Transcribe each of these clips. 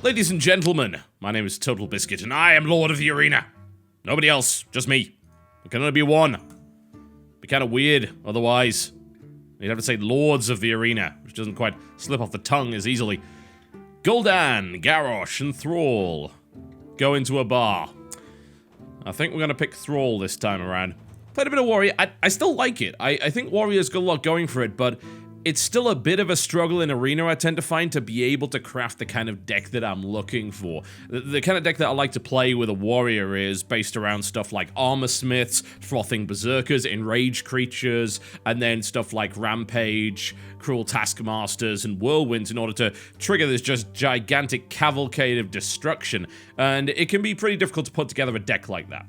Ladies and gentlemen, my name is TotalBiscuit, and I am Lord of the Arena. Nobody else, just me. There can only be one. Be kind of weird, otherwise. You'd have to say Lords of the Arena, which doesn't quite slip off the tongue as easily. Gul'dan, Garrosh, and Thrall go into a bar. I think we're going to pick Thrall this time around. Played a bit of Warrior. I still like it. I think Warrior's got a lot going for it, but it's still a bit of a struggle in Arena, I tend to find, to be able to craft the kind of deck that I'm looking for. The kind of deck that I like to play with a Warrior is based around stuff like Armor Smiths, Frothing Berserkers, Enraged Creatures, and then stuff like Rampage, Cruel Taskmasters, and Whirlwinds in order to trigger this just gigantic cavalcade of destruction. And it can be pretty difficult to put together a deck like that.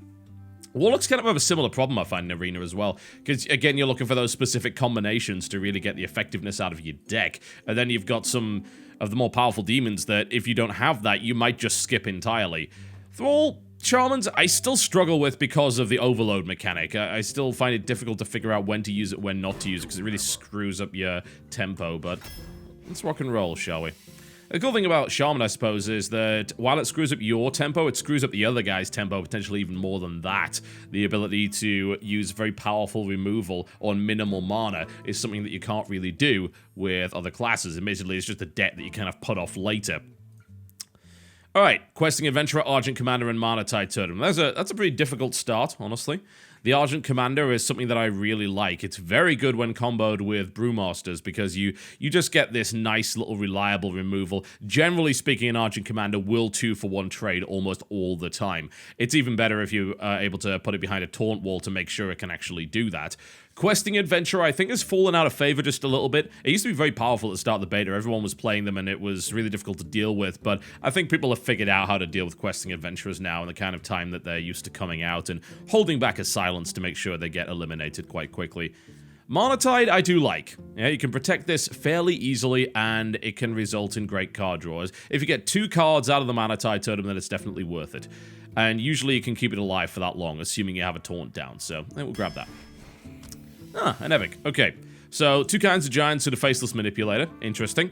Warlocks kind of have a similar problem, I find, in Arena as well, because, again, you're looking for those specific combinations to really get the effectiveness out of your deck, and then you've got some of the more powerful demons that, if you don't have that, you might just skip entirely. Thrall, Shamans, I still struggle with because of the overload mechanic. I still find it difficult to figure out when to use it, when not to use it, because it really screws up your tempo, but let's rock and roll, shall we? The cool thing about Shaman, I suppose, is that while it screws up your tempo, it screws up the other guy's tempo, potentially even more than that. The ability to use very powerful removal on minimal mana is something that you can't really do with other classes. Admittedly, it's just a deck that you kind of put off later. Alright, Questing Adventurer, Argent Commander, and Mana Tide Totem. That's a pretty difficult start, honestly. The Argent Commander is something that I really like. It's very good when comboed with Brewmasters because you just get this nice little reliable removal. Generally speaking, an Argent Commander will 2-for-1 trade almost all the time. It's even better if you are able to put it behind a taunt wall to make sure it can actually do that. Questing Adventurer, I think, has fallen out of favor just a little bit. It used to be very powerful at the start of the beta. Everyone was playing them, and it was really difficult to deal with, but I think people have figured out how to deal with Questing Adventurers now in the kind of time that they're used to coming out and holding back a silence to make sure they get eliminated quite quickly. Mana Tide, I do like. Yeah, you can protect this fairly easily, and it can result in great card draws. If you get 2 cards out of the Mana Tide totem, then it's definitely worth it. And usually you can keep it alive for that long, assuming you have a taunt down, so I think we'll grab that. Ah, an epic. Okay, so 2 kinds of giants and a Faceless Manipulator. Interesting.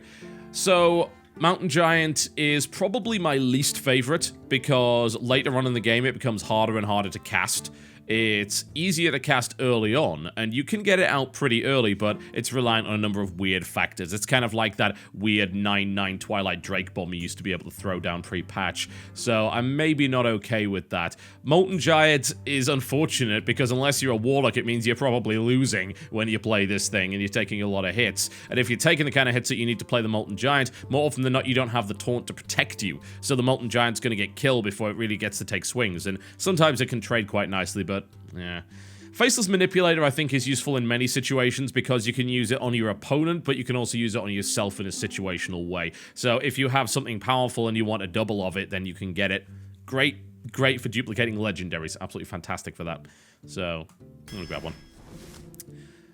So, Mountain Giant is probably my least favorite, because later on in the game it becomes harder and harder to cast. It's easier to cast early on, and you can get it out pretty early, but it's reliant on a number of weird factors. It's kind of like that weird 9/9 Twilight Drake bomb you used to be able to throw down pre-patch, so I'm maybe not okay with that. Molten Giant is unfortunate, because unless you're a Warlock, it means you're probably losing when you play this thing, and you're taking a lot of hits. And if you're taking the kind of hits that you need to play the Molten Giant, more often than not, you don't have the taunt to protect you, so the Molten Giant's going to get killed before it really gets to take swings, and sometimes it can trade quite nicely, but yeah. Faceless Manipulator, I think, is useful in many situations because you can use it on your opponent, but you can also use it on yourself in a situational way. So if you have something powerful and you want a double of it, then you can get it. Great for duplicating legendaries. Absolutely fantastic for that. So, I'm gonna grab one.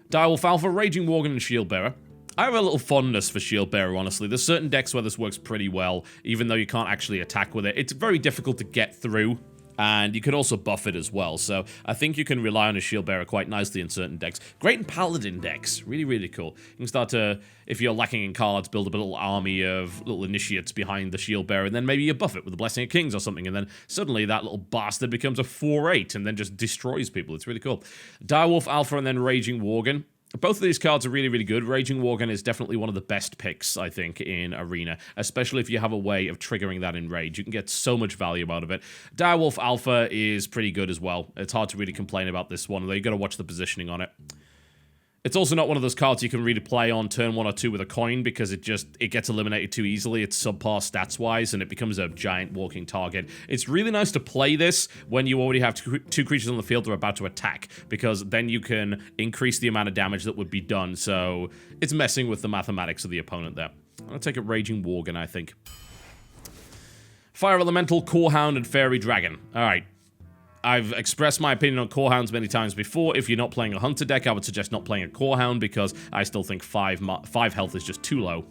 Direwolf Alpha, Raging Worgen, and Shieldbearer. I have a little fondness for Shieldbearer, honestly. There's certain decks where this works pretty well, even though you can't actually attack with it. It's very difficult to get through. And you can also buff it as well, so I think you can rely on a Shield Bearer quite nicely in certain decks. Great in Paladin decks. Really, really cool. You can start to, if you're lacking in cards, build a little army of little initiates behind the Shield Bearer, and then maybe you buff it with the Blessing of Kings or something, and then suddenly that little bastard becomes a 4/8 and then just destroys people. It's really cool. Direwolf Alpha and then Raging Worgen. Both of these cards are really, really good. Raging Worgen is definitely one of the best picks, I think, in Arena, especially if you have a way of triggering that in Rage. You can get so much value out of it. Direwolf Alpha is pretty good as well. It's hard to really complain about this one, although you got to watch the positioning on it. It's also not one of those cards you can really play on turn 1 or 2 with a coin because it gets eliminated too easily. It's subpar stats-wise, and it becomes a giant walking target. It's really nice to play this when you already have two creatures on the field that are about to attack, because then you can increase the amount of damage that would be done, so it's messing with the mathematics of the opponent there. I'm going to take a Raging Worgen, I think. Fire Elemental, Core Hound, and Fairy Dragon. Alright. I've expressed my opinion on Core Hounds many times before. If you're not playing a Hunter deck, I would suggest not playing a Core Hound because I still think 5 health is just too low.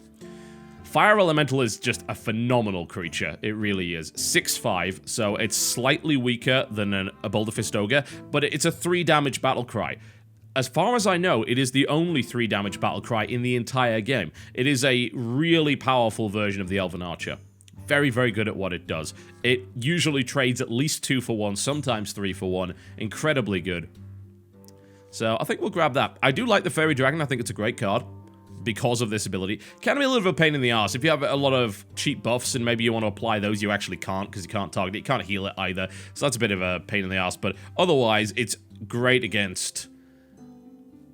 Fire Elemental is just a phenomenal creature. It really is. 6/5, so it's slightly weaker than a Boulder Fist Ogre, but it's a 3 damage battle cry. As far as I know, it is the only 3 damage battle cry in the entire game. It is a really powerful version of the Elven Archer. very, very good at what it does. It usually trades at least 2 for 1, sometimes 3 for 1. Incredibly good. So I think we'll grab that. I do like the Fairy Dragon. I think it's a great card because of this ability. Can be a little bit of a pain in the ass. If you have a lot of cheap buffs and maybe you want to apply those, you actually can't because you can't target it. You can't heal it either. So that's a bit of a pain in the ass. But otherwise, it's great against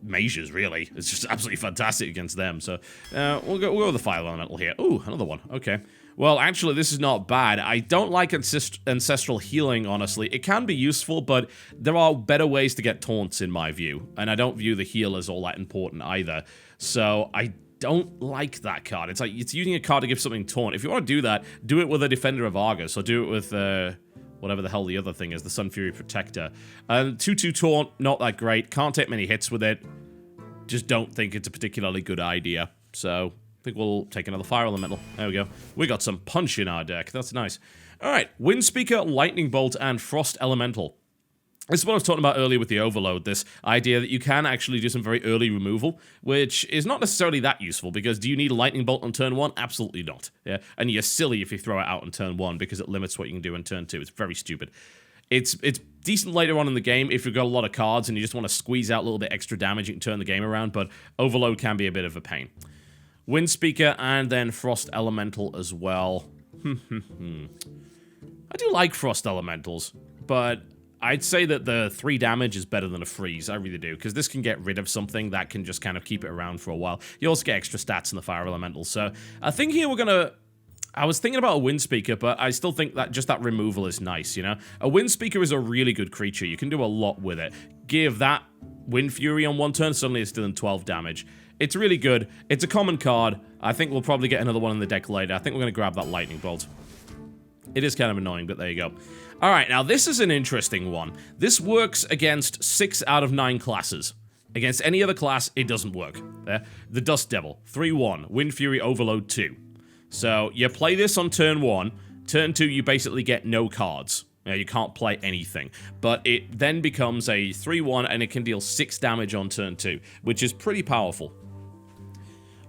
mages, really. It's just absolutely fantastic against them. So we'll go with the Fire Elemental here. Ooh, another one. Okay. Well, actually, this is not bad. I don't like Ancestral Healing, honestly. It can be useful, but there are better ways to get taunts, in my view. And I don't view the heal as all that important either. So I don't like that card. It's like, it's using a card to give something taunt. If you want to do that, do it with a Defender of Argus, or do it with, whatever the hell the other thing is, the Sun Fury Protector. 2-2 taunt, not that great. Can't take many hits with it. Just don't think it's a particularly good idea. So I think we'll take another Fire Elemental. There we go. We got some punch in our deck. That's nice. Alright, Wind Speaker, Lightning Bolt, and Frost Elemental. This is what I was talking about earlier with the Overload, this idea that you can actually do some very early removal, which is not necessarily that useful, because do you need a Lightning Bolt on turn 1? Absolutely not. Yeah, and you're silly if you throw it out on turn 1, because it limits what you can do in turn 2. It's very stupid. It's decent later on in the game if you've got a lot of cards and you just want to squeeze out a little bit extra damage, you can turn the game around, but Overload can be a bit of a pain. Wind Speaker, and then Frost Elemental as well. I do like Frost Elementals, but I'd say that the 3 damage is better than a freeze. I really do, because this can get rid of something that can just kind of keep it around for a while. You also get extra stats in the Fire Elemental, so I think here we're gonna... I was thinking about a Wind Speaker, but I still think that just that removal is nice, you know? A Wind Speaker is a really good creature. You can do a lot with it. Give that Wind Fury on 1 turn, suddenly it's doing 12 damage. It's really good. It's a common card. I think we'll probably get another one in the deck later. I think we're going to grab that Lightning Bolt. It is kind of annoying, but there you go. Alright, now this is an interesting one. This works against 6 out of 9 classes. Against any other class, it doesn't work. There. The Dust Devil, 3-1, Wind Fury Overload 2. So, you play this on turn 1. Turn 2, you basically get no cards. You can't play anything. But it then becomes a 3-1, and it can deal 6 damage on turn 2, which is pretty powerful.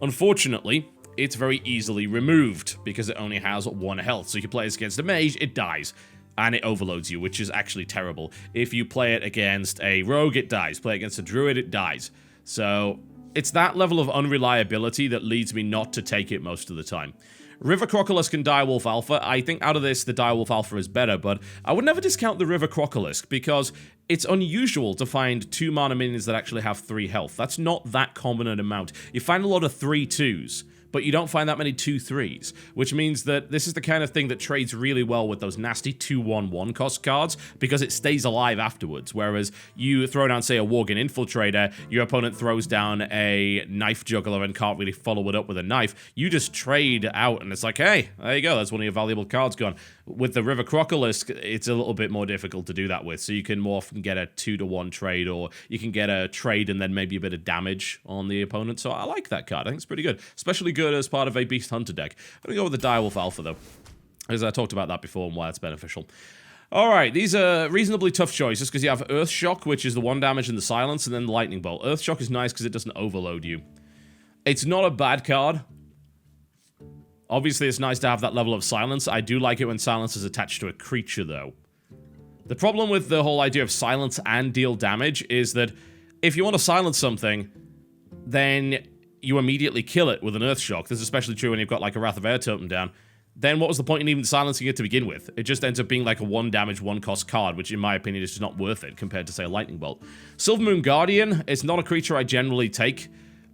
Unfortunately, it's very easily removed, because it only has 1 health. So if you play this against a mage, it dies. And it overloads you, which is actually terrible. If you play it against a rogue, it dies. Play it against a druid, it dies. So it's that level of unreliability that leads me not to take it most of the time. River Crocolisk and Direwolf Alpha. I think out of this, the Direwolf Alpha is better, but I would never discount the River Crocolisk, because it's unusual to find 2 mana minions that actually have 3 health. That's not that common an amount. You find a lot of 3/2s, but you don't find that many 2/3s, which means that this is the kind of thing that trades really well with those nasty 2/1/1 cost cards, because it stays alive afterwards, whereas you throw down, say, a Worgen Infiltrator, your opponent throws down a Knife Juggler and can't really follow it up with a knife, you just trade out, and it's like, hey, there you go, that's one of your valuable cards gone. With the River Crocolisk, it's a little bit more difficult to do that with, so you can more often get a 2-to-1 trade, or you can get a trade and then maybe a bit of damage on the opponent, so I like that card. I think it's pretty good, especially good as part of a Beast Hunter deck. I'm going to go with the Direwolf Alpha, though, as I talked about that before and why it's beneficial. Alright, these are reasonably tough choices, because you have Earth Shock, which is the 1 damage and the silence, and then the Lightning Bolt. Earth Shock is nice because it doesn't overload you. It's not a bad card. Obviously, it's nice to have that level of silence. I do like it when silence is attached to a creature, though. The problem with the whole idea of silence and deal damage is that if you want to silence something, then you immediately kill it with an Earth Shock. This is especially true when you've got like a Wrath of Air totem down. Then what was the point in even silencing it to begin with? It just ends up being like a 1 damage, 1 cost card, which in my opinion is just not worth it compared to, say, a Lightning Bolt. Silvermoon Guardian, it's not a creature I generally take,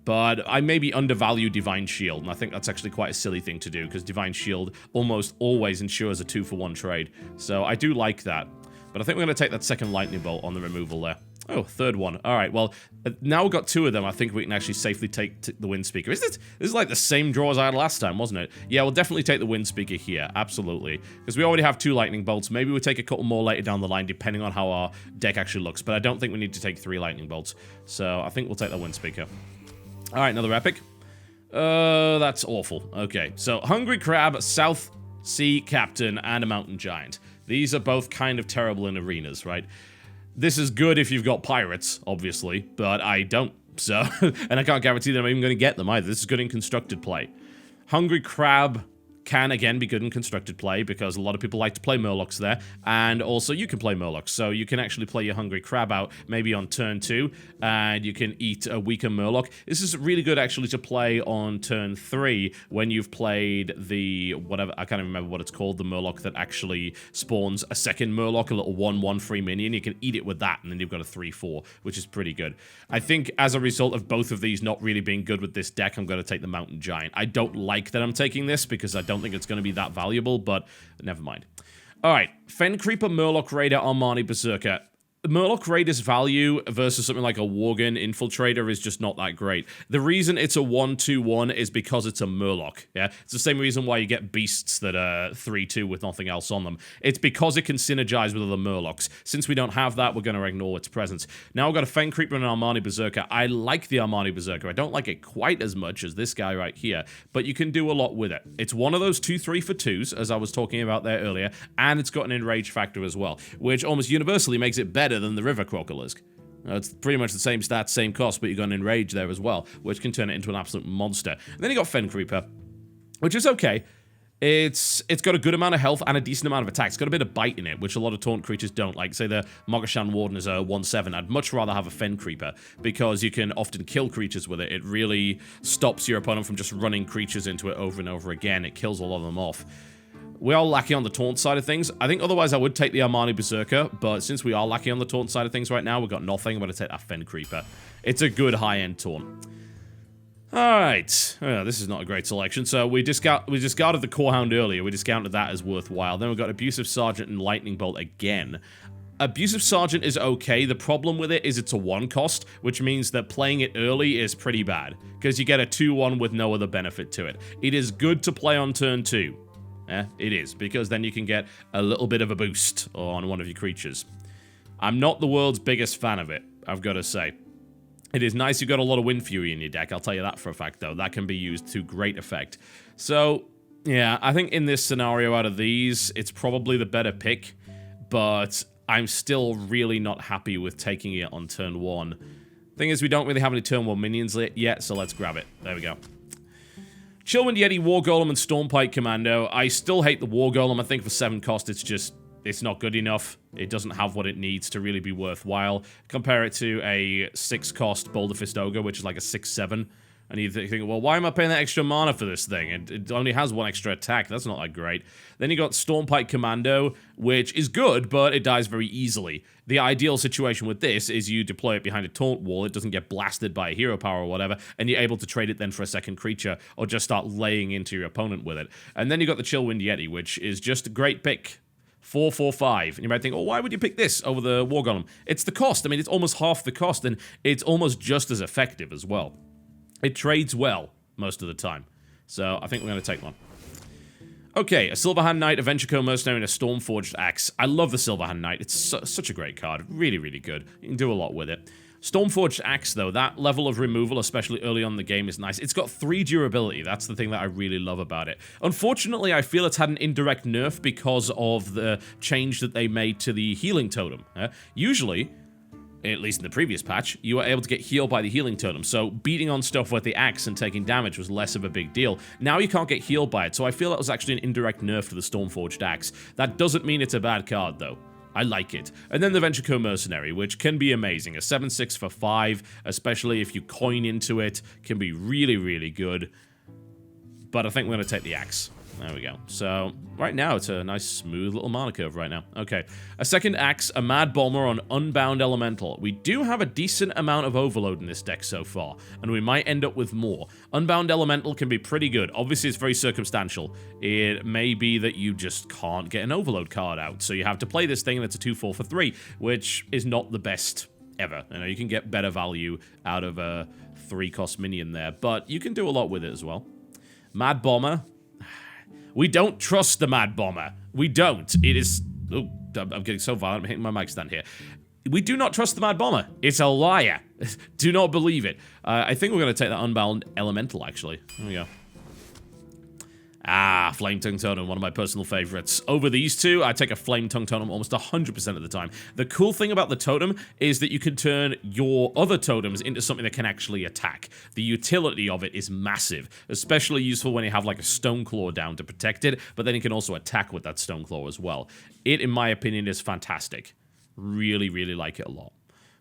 but I maybe undervalue Divine Shield, and I think that's actually quite a silly thing to do, because Divine Shield almost always ensures a 2-for-1 trade. So I do like that. But I think we're going to take that second Lightning Bolt on the removal there. Oh, 3rd one. Alright, well, now we've got 2 of them, I think we can actually safely take the Wind Speaker. This is like the same draw as I had last time, wasn't it? Yeah, we'll definitely take the Wind Speaker here, absolutely. Because we already have 2 Lightning Bolts. Maybe we'll take a couple more later down the line, depending on how our deck actually looks. But I don't think we need to take 3 Lightning Bolts. So I think we'll take the Wind Speaker. Alright, another epic. That's awful. Okay, so Hungry Crab, South Sea Captain, and a Mountain Giant. These are both kind of terrible in arenas, right? This is good if you've got pirates, obviously, but I don't, so... and I can't guarantee that I'm even going to get them either. This is good in constructed play. Hungry Crab can, again, be good in constructed play because a lot of people like to play Murlocs there, and also you can play Murlocs, so you can actually play your Hungry Crab out maybe on turn 2, and you can eat a weaker Murloc. This is really good, actually, to play on turn 3 when you've played the, whatever, I can't even remember what it's called, the Murloc that actually spawns a second Murloc, a little 1/1 free minion. You can eat it with that, and then you've got a 3/4, which is pretty good. I think as a result of both of these not really being good with this deck, I'm going to take the Mountain Giant. I don't like that I'm taking this because I don't think it's going to be that valuable, but never mind. Alright, Fen Creeper, Murloc Raider, Armani Berserker. Murloc Raider's value versus something like a Worgen Infiltrator is just not that great. The reason it's a 1/2/1 is because it's a Murloc, yeah? It's the same reason why you get beasts that are 3/2 with nothing else on them. It's because it can synergize with other Murlocs. Since we don't have that, we're going to ignore its presence. Now we've got a Fen Creeper and an Armani Berserker. I like the Armani Berserker. I don't like it quite as much as this guy right here, but you can do a lot with it. It's one of those 2/3 for 2s, as I was talking about there earlier, and it's got an enrage factor as well, which almost universally makes it better than the River Crocolisk. It's pretty much the same stats, same cost, but you got an enrage there as well, which can turn it into an absolute monster. And then you got Fen Creeper, which is okay. It's got a good amount of health and a decent amount of attack. It's got a bit of bite in it, which a lot of taunt creatures don't. Like, say the Mogashan Warden is a 1/7. I'd much rather have a Fen Creeper because you can often kill creatures with it. It really stops your opponent from just running creatures into it over and over again. It kills a lot of them off. We are lacking on the taunt side of things. I think otherwise I would take the Armani Berserker, but since we are lacking on the taunt side of things right now, we've got nothing. I'm going to take that Fen Creeper. It's a good high-end taunt. Alright. Oh, this is not a great selection. So we discarded the Core Hound earlier. We discounted that as worthwhile. Then we've got Abusive Sergeant and Lightning Bolt again. Abusive Sergeant is okay. The problem with it is it's a 1 cost, which means that playing it early is pretty bad, because you get a 2/1 with no other benefit to it. It is good to play on turn 2. Yeah, it is, because then you can get a little bit of a boost on one of your creatures. I'm not the world's biggest fan of it, I've got to say. It is nice you've got a lot of Wind Fury in your deck, I'll tell you that for a fact, though. That can be used to great effect. So, yeah, I think in this scenario out of these, it's probably the better pick, but I'm still really not happy with taking it on turn 1. Thing is, we don't really have any turn 1 minions yet, so let's grab it. There we go. Chillwind Yeti, War Golem, and Stormpike Commando. I still hate the War Golem. I think for 7 cost, it's not good enough. It doesn't have what it needs to really be worthwhile. Compare it to a 6 cost Boulder Fist Ogre, which is like a 6/7. And you think, well, why am I paying that extra mana for this thing? It only has 1 extra attack. That's not that great. Then you got Stormpike Commando, which is good, but it dies very easily. The ideal situation with this is you deploy it behind a taunt wall. It doesn't get blasted by a hero power or whatever, and you're able to trade it then for a second creature, or just start laying into your opponent with it. And then you got the Chillwind Yeti, which is just a great pick. 4/4/5. And you might think, oh, why would you pick this over the War Golem? It's the cost. I mean, it's almost half the cost, and it's almost just as effective as well. It trades well most of the time. So I think we're going to take one. Okay, a Silverhand Knight, a Venture Mercenary, and a Stormforged Axe. I love the Silverhand Knight. It's such a great card. Really, really good. You can do a lot with it. Stormforged Axe, though, that level of removal, especially early on in the game, is nice. It's got 3 durability. That's the thing that I really love about it. Unfortunately, I feel it's had an indirect nerf because of the change that they made to the healing totem. Usually, at least in the previous patch, you were able to get healed by the healing totem, so beating on stuff with the axe and taking damage was less of a big deal. Now you can't get healed by it, so I feel that was actually an indirect nerf to the Stormforged Axe. That doesn't mean it's a bad card, though. I like it. And then the Venture Mercenary, which can be amazing. A 7/6 for 5, especially if you coin into it, can be really, really good. But I think we're going to take the axe. There we go. So, right now, it's a nice, smooth little mana curve right now. Okay. A second axe, a Mad Bomber on Unbound Elemental. We do have a decent amount of overload in this deck so far, and we might end up with more. Unbound Elemental can be pretty good. Obviously, it's very circumstantial. It may be that you just can't get an overload card out, so you have to play this thing, and it's a 2/4 for 3, which is not the best ever. You know, you can get better value out of a 3-cost minion there, but you can do a lot with it as well. Mad Bomber. We don't trust the Mad Bomber. We don't. It is... Oh, I'm getting so violent. I'm hitting my mic stand here. We do not trust the Mad Bomber. It's a liar. Do not believe it. I think we're going to take that Unbound Elemental, actually. There we go. Flame Tongue Totem, one of my personal favorites. Over these two, I take a Flame Tongue Totem almost 100% of the time. The cool thing about the totem is that you can turn your other totems into something that can actually attack. The utility of it is massive, especially useful when you have like a Stone Claw down to protect it, but then you can also attack with that Stone Claw as well. It, in my opinion, is fantastic. Really, really like it a lot.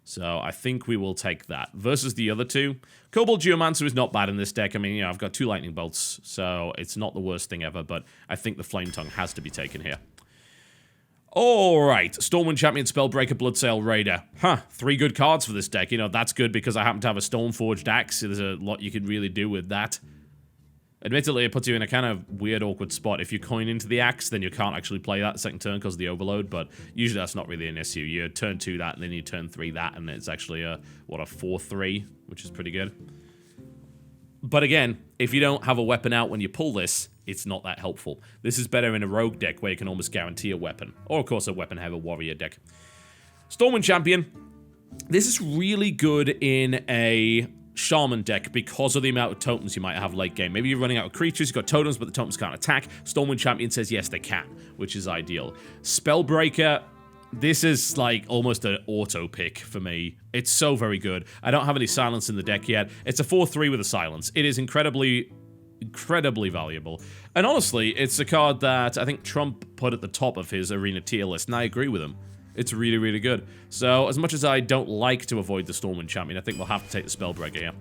So I think we will take that. Versus the other two, Kobold Geomancer is not bad in this deck. I mean, you know, I've got 2 Lightning Bolts, so it's not the worst thing ever, but I think the Flame Tongue has to be taken here. Alright, Stormwind Champion, Spellbreaker, Bloodsail Raider. 3 good cards for this deck. You know, that's good because I happen to have a Stoneforged Axe, so there's a lot you can really do with that. Admittedly, it puts you in a kind of weird, awkward spot. If you coin into the axe, then you can't actually play that second turn because of the overload, but usually that's not really an issue. You turn 2 that, and then you turn 3 that, and it's actually a 4-3, which is pretty good. But again, if you don't have a weapon out when you pull this, it's not that helpful. This is better in a rogue deck where you can almost guarantee a weapon. Or, of course, a weapon-heavy warrior deck. Stormwind Champion. This is really good in a Shaman deck because of the amount of totems you might have late game. Maybe you're running out of creatures, you've got totems, but the totems can't attack. Stormwind Champion says yes, they can, which is ideal. Spellbreaker, this is like almost an auto pick for me. It's so very good. I don't have any silence in the deck yet. It's a 4-3 with a silence. It is incredibly valuable. And honestly, it's a card that I think Trump put at the top of his arena tier list, and I agree with him. It's really, really good. So, as much as I don't like to avoid the Stormwind Champion, I think we'll have to take the Spellbreaker here.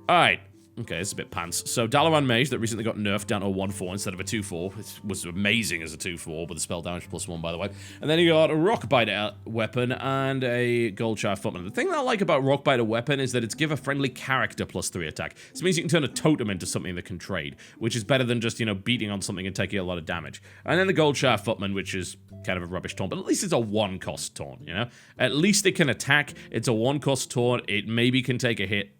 Alright. Okay, it's a bit pants. So, Dalaran Mage that recently got nerfed down to a 1-4 instead of a 2-4. It was amazing as a 2-4 with a spell damage +1, by the way. And then you got a Rockbiter weapon and a Goldshire Footman. The thing that I like about Rockbiter weapon is that it's give a friendly character +3 attack. This means you can turn a totem into something that can trade, which is better than just, you know, beating on something and taking a lot of damage. And then the Goldshire Footman, which is kind of a rubbish taunt, but at least it's a 1-cost taunt, you know? At least it can attack. It's a 1-cost taunt. It maybe can take a hit.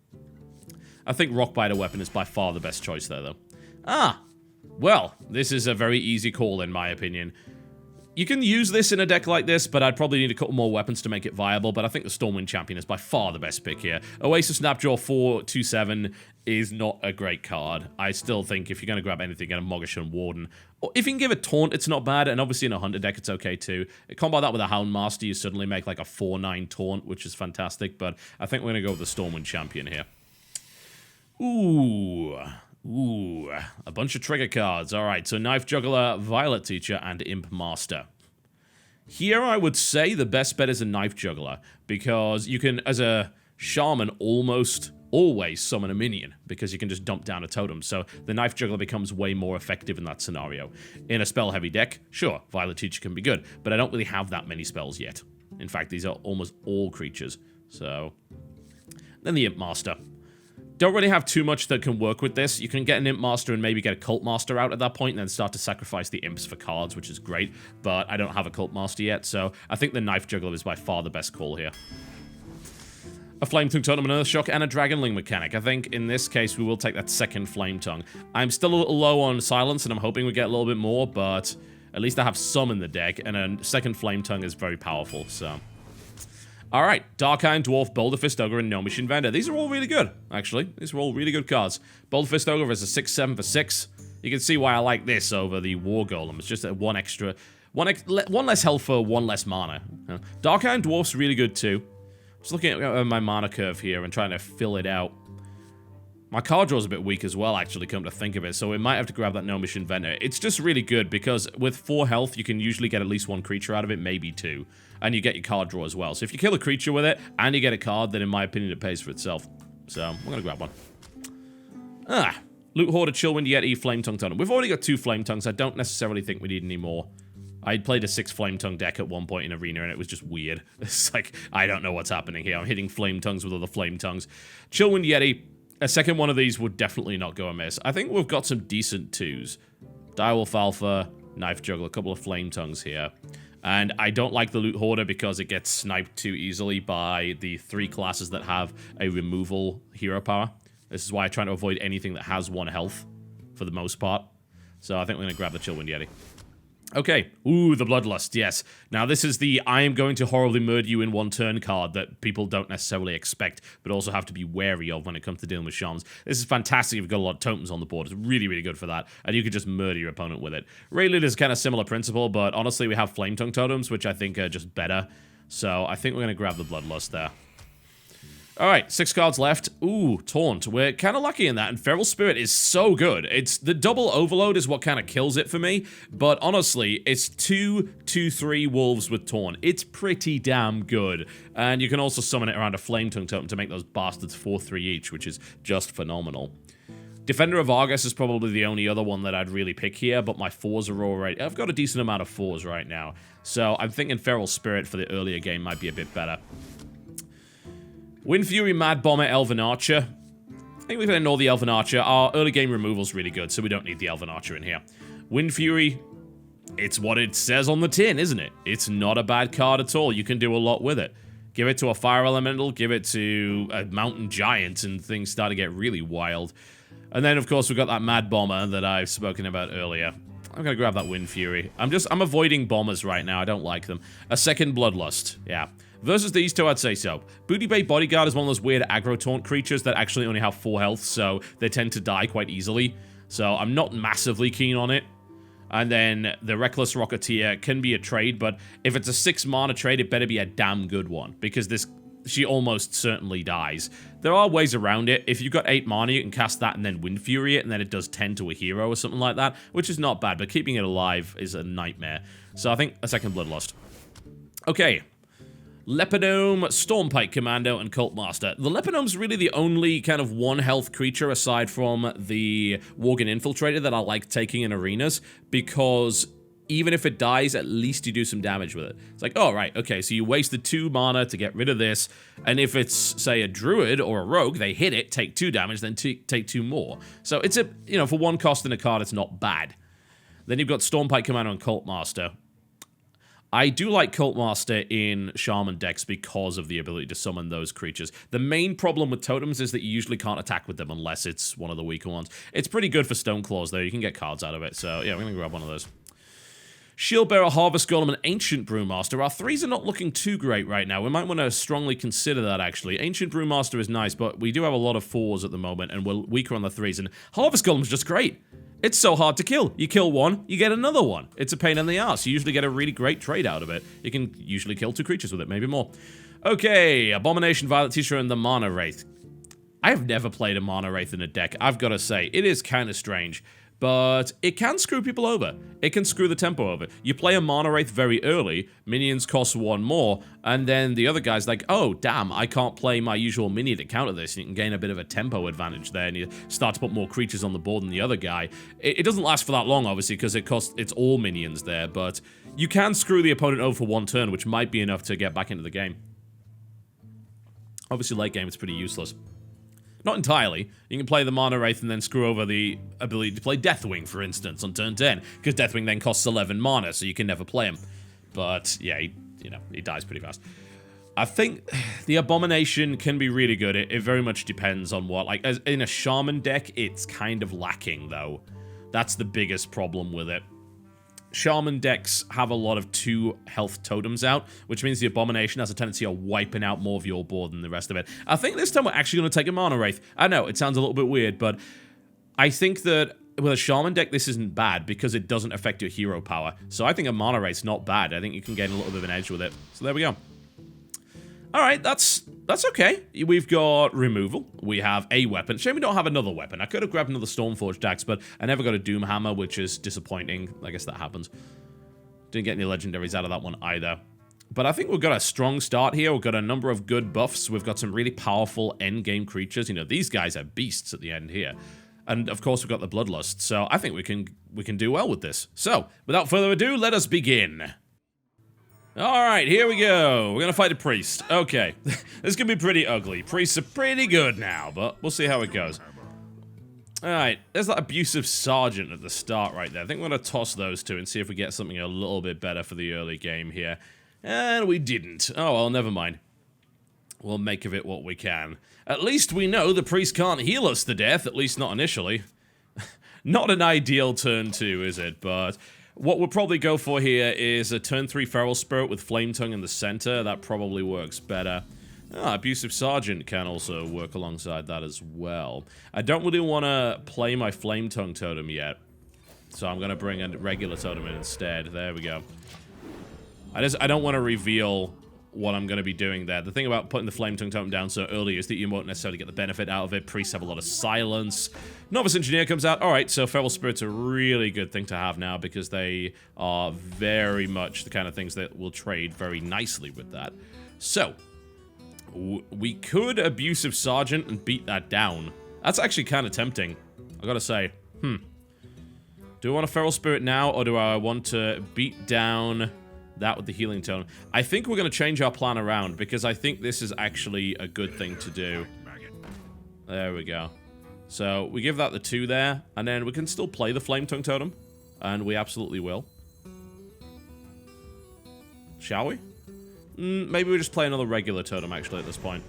I think Rockbiter weapon is by far the best choice there, though. Well, this is a very easy call, in my opinion. You can use this in a deck like this, but I'd probably need a couple more weapons to make it viable, but I think the Stormwind Champion is by far the best pick here. Oasis Snapjaw 4/2/7 is not a great card. I still think if you're going to grab anything, get a Mogashan Warden. Or if you can give a Taunt, it's not bad, and obviously in a Hunter deck, it's okay too. Combo that with a Houndmaster, you suddenly make like a 4/9 Taunt, which is fantastic, but I think we're going to go with the Stormwind Champion here. Ooh, a bunch of trigger cards. Alright, so Knife Juggler, Violet Teacher, and Imp Master. Here I would say the best bet is a Knife Juggler, because you can, as a Shaman, almost always summon a minion, because you can just dump down a totem, so the Knife Juggler becomes way more effective in that scenario. In a spell-heavy deck, sure, Violet Teacher can be good, but I don't really have that many spells yet. In fact, these are almost all creatures, so... Then the Imp Master. Don't really have too much that can work with this. You can get an Imp Master and maybe get a Cult Master out at that point and then start to sacrifice the Imps for cards, which is great, but I don't have a Cult Master yet, so I think the Knife Juggler is by far the best call here. A Flame Tongue Totem, an Earthshock, and a Dragonling mechanic. I think in this case we will take that second Flame Tongue. I'm still a little low on Silence, and I'm hoping we get a little bit more, but at least I have some in the deck, and a second Flame Tongue is very powerful, so... Alright, Darkhind, Dwarf, Boulder Fist Ogre, and Gnomish Inventor. These are all really good, actually. These are all really good cards. Boulder Fist Ogre is a 6/7 for 6. You can see why I like this over the War Golem. It's just a one less health for 1 less mana. Darkhind Dwarf's really good too. Just looking at my mana curve here and trying to fill it out. My card draw's a bit weak as well, actually, come to think of it, so we might have to grab that Gnomish Inventor. It's just really good, because with 4 health, you can usually get at least 1 creature out of it, maybe 2. And you get your card draw as well. So if you kill a creature with it, and you get a card, then in my opinion, it pays for itself. So, I'm gonna grab one. Loot Hoarder, Chillwind Yeti, Flame Tongue Totem. We've already got 2 Flame Tongues. I don't necessarily think we need any more. I played a 6 Flame Tongue deck at one point in Arena, and it was just weird. It's like, I don't know what's happening here. I'm hitting Flame Tongues with other Flame Tongues. Chillwind Yeti. A second one of these would definitely not go amiss. I think we've got some decent 2s. Direwolf Alpha, Knife Juggler, a couple of Flame Tongues here. And I don't like the Loot Hoarder because it gets sniped too easily by the 3 classes that have a removal hero power. This is why I try to avoid anything that has 1 health, for the most part. So I think we're going to grab the Chillwind Yeti. Okay, ooh, the Bloodlust, yes. Now this is the I am going to horribly murder you in one turn card that people don't necessarily expect, but also have to be wary of when it comes to dealing with shamans. This is fantastic if you've got a lot of totems on the board. It's really, really good for that, and you could just murder your opponent with it. Rayleigh is kind of similar principle, but honestly we have Flame Tongue totems, which I think are just better. So I think we're going to grab the Bloodlust there. Alright, 6 cards left. Ooh, Taunt. We're kind of lucky in that, and Feral Spirit is so good. It's the double overload is what kind of kills it for me, but honestly, it's 2/2/3 wolves with Taunt. It's pretty damn good, and you can also summon it around a Flame Tongue totem to make those bastards 4/3 each, which is just phenomenal. Defender of Argus is probably the only other one that I'd really pick here, but my 4s are already... I've got a decent amount of 4s right now, so I'm thinking Feral Spirit for the earlier game might be a bit better. Wind Fury, Mad Bomber, Elven Archer. I think we're going to ignore the Elven Archer. Our early game removal's really good, so we don't need the Elven Archer in here. Wind Fury, it's what it says on the tin, isn't it? It's not a bad card at all. You can do a lot with it. Give it to a Fire Elemental, give it to a Mountain Giant, and things start to get really wild. And then, of course, we've got that Mad Bomber that I've spoken about earlier. I'm going to grab that Wind Fury. I'm avoiding bombers right now. I don't like them. A second Bloodlust. Yeah. Versus these two, I'd say so. Booty Bay Bodyguard is one of those weird aggro taunt creatures that actually only have 4 health, so they tend to die quite easily. So I'm not massively keen on it. And then the Reckless Rocketeer can be a trade, but if it's a 6 mana trade, it better be a damn good one, because she almost certainly dies. There are ways around it. If you've got 8 mana, you can cast that and then Wind Fury it, and then it does 10 to a hero or something like that, which is not bad, but keeping it alive is a nightmare. So I think a second Bloodlust. Okay. Lepidome, Stormpike Commando, and Cult Master. The Lepidome's really the only kind of 1 health creature aside from the Worgen Infiltrator that I like taking in arenas, because even if it dies, at least you do some damage with it. It's like, oh, right, okay, so you wasted 2 mana to get rid of this, and if it's, say, a Druid or a Rogue, they hit it, take 2 damage, then take 2 more. So it's a, you know, for 1 cost in a card, it's not bad. Then you've got Stormpike Commando and Cult Master. I do like Cult Master in Shaman decks because of the ability to summon those creatures. The main problem with totems is that you usually can't attack with them unless it's one of the weaker ones. It's pretty good for Stoneclaws, though. You can get cards out of it, so yeah, we're going to grab one of those. Shieldbearer, Harvest Golem, and Ancient Brewmaster. Our 3s are not looking too great right now. We might want to strongly consider that, actually. Ancient Brewmaster is nice, but we do have a lot of 4s at the moment, and we're weaker on the 3s, and Harvest Golem's just great. It's so hard to kill. You kill one, you get another one. It's a pain in the ass. You usually get a really great trade out of it. You can usually kill 2 creatures with it, maybe more. Okay, Abomination, Violet Teacher, and the Mana Wraith. I have never played a Mana Wraith in a deck, I've got to say. It is kind of strange. But it can screw people over. It can screw the tempo over. You play a Mana Wraith very early, minions cost 1 more, and then the other guy's like, oh, damn, I can't play my usual minion to counter this, and you can gain a bit of a tempo advantage there, and you start to put more creatures on the board than the other guy. It doesn't last for that long, obviously, because it's all minions there, but you can screw the opponent over for 1 turn, which might be enough to get back into the game. Obviously, late game, it's pretty useless. Not entirely. You can play the Mana Wraith and then screw over the ability to play Deathwing, for instance, on turn 10, because Deathwing then costs 11 mana, so you can never play him. But, yeah, he dies pretty fast. I think the Abomination can be really good. It very much depends on what... Like, as in a Shaman deck, it's kind of lacking, though. That's the biggest problem with it. Shaman decks have a lot of 2 health totems out, which means the Abomination has a tendency of wiping out more of your board than the rest of it. I think this time we're actually going to take a Mana Wraith. I know, it sounds a little bit weird, but I think that with a Shaman deck, this isn't bad because it doesn't affect your hero power. So I think a Mana Wraith's not bad. I think you can gain a little bit of an edge with it. So there we go. Alright, that's okay. We've got removal. We have a weapon. Shame we don't have another weapon. I could have grabbed another Stormforged axe, but I never got a Doomhammer, which is disappointing. I guess that happens. Didn't get any legendaries out of that one either. But I think we've got a strong start here. We've got a number of good buffs. We've got some really powerful endgame creatures. You know, these guys are beasts at the end here. And, of course, we've got the Bloodlust. So I think we can do well with this. So, without further ado, let us begin. Alright, here we go. We're gonna fight a priest. Okay. This can be pretty ugly. Priests are pretty good now, but we'll see how it goes. Alright, there's that abusive sergeant at the start right there. I think we're gonna toss those 2 and see if we get something a little bit better for the early game here. And we didn't. Oh, well, never mind. We'll make of it what we can. At least we know the priest can't heal us to death, at least not initially. Not an ideal turn 2, is it? But What we'll probably go for here is a turn 3 Feral Spirit with Flame Tongue in the center. That probably works better. Abusive Sergeant can also work alongside that as well. I don't really want to play my Flame Tongue totem yet. So I'm going to bring a regular totem in instead. There we go. I don't want to reveal what I'm going to be doing there. The thing about putting the Flame Tongue totem down so early is that you won't necessarily get the benefit out of it. Priests have a lot of silence. Novice Engineer comes out. Alright, so Feral Spirit's a really good thing to have now because they are very much the kind of things that will trade very nicely with that. So, we could Abusive Sergeant and beat that down. That's actually kind of tempting, I gotta say. Do I want a Feral Spirit now, or do I want to beat down that with the Healing Tone? I think we're going to change our plan around, because I think this is actually a good thing to do. There we go. So, we give that the 2 there, and then we can still play the Flame Tongue Totem, and we absolutely will. Shall we? Maybe we just play another regular totem, actually, at this point.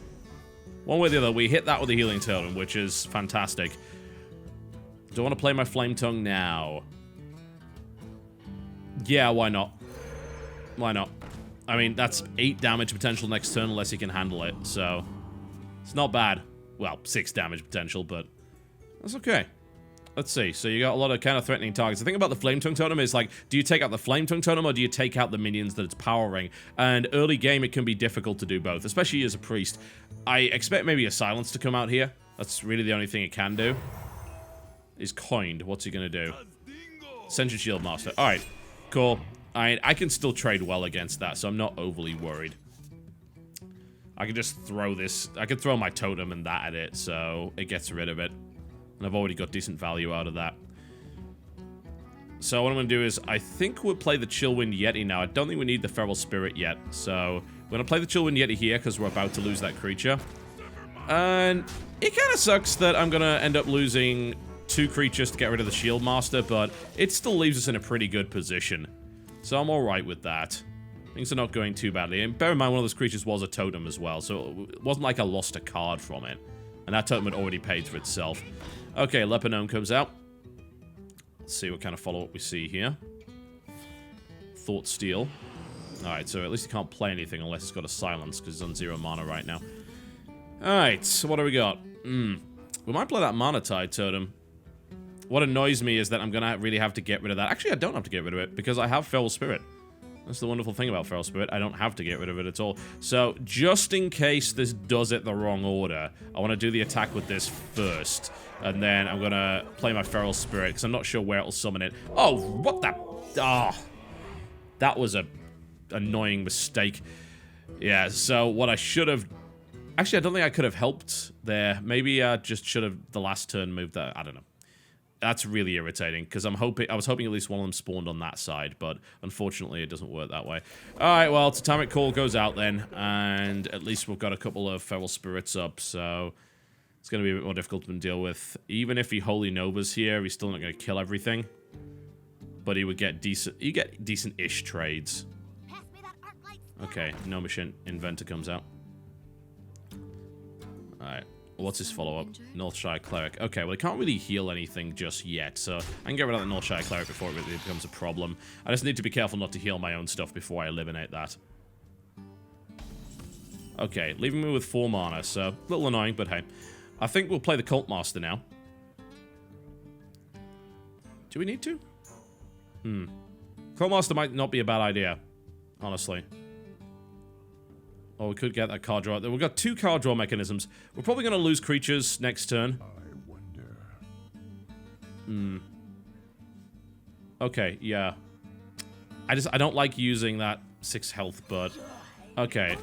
One way or the other, we hit that with the Healing Totem, which is fantastic. Do I want to play my Flame Tongue now? Yeah, why not? Why not? I mean, that's 8 damage potential next turn unless he can handle it, so... It's not bad. Well, 6 damage potential, but... That's okay. Let's see. So you got a lot of kind of threatening targets. The thing about the Flame Tongue Totem is, like, do you take out the Flame Tongue Totem or do you take out the minions that it's powering? And early game, it can be difficult to do both, especially as a priest. I expect maybe a Silence to come out here. That's really the only thing it can do. Is coined. What's he gonna do? Sentient Shield Master. Alright. Cool. I can still trade well against that, so I'm not overly worried. I can just throw this. I can throw my totem and that at it, so it gets rid of it. And I've already got decent value out of that. So what I'm gonna do is, I think we'll play the Chillwind Yeti now. I don't think we need the Feral Spirit yet, so we're gonna play the Chillwind Yeti here, because we're about to lose that creature. And it kind of sucks that I'm gonna end up losing 2 creatures to get rid of the Shield Master, but it still leaves us in a pretty good position. So I'm alright with that. Things are not going too badly. And bear in mind, one of those creatures was a totem as well, so it wasn't like I lost a card from it. And that totem had already paid for itself. Okay, Leper Gnome comes out. Let's see what kind of follow-up we see here. Thought Steal. Alright, so at least he can't play anything unless he's got a Silence, because he's on 0 mana right now. Alright, so what do we got? We might play that Mana Tide totem. What annoys me is that I'm gonna really have to get rid of that. Actually, I don't have to get rid of it, because I have Feral Spirit. That's the wonderful thing about Feral Spirit. I don't have to get rid of it at all. So, just in case this does it the wrong order, I want to do the attack with this first. And then I'm gonna play my Feral Spirit, because I'm not sure where it'll summon it. Oh, what the... Ah. That was a annoying mistake. Yeah, so what I should have... Actually, I don't think I could have helped there. Maybe I just should have, the last turn, moved that. I don't know. That's really irritating, because I was hoping at least one of them spawned on that side, but unfortunately it doesn't work that way. Alright, well, Totemic Call goes out then, and at least we've got a couple of Feral Spirits up, so it's going to be a bit more difficult to deal with. Even if he Holy Novas here, he's still not going to kill everything, but he would get decent-ish trades. Okay, Gnomish Inventor comes out. Alright. What's his follow-up? Northshire Cleric. Okay, well, he can't really heal anything just yet, so I can get rid of that Northshire Cleric before it really becomes a problem. I just need to be careful not to heal my own stuff before I eliminate that. Okay, leaving me with 4 mana, so a little annoying, but hey. I think we'll play the Cult Master now. Do we need to? Cult Master might not be a bad idea, honestly. Or we could get that card draw. We've got 2 card draw mechanisms. We're probably going to lose creatures next turn. Okay, yeah. I don't like using that 6 health, but... Okay.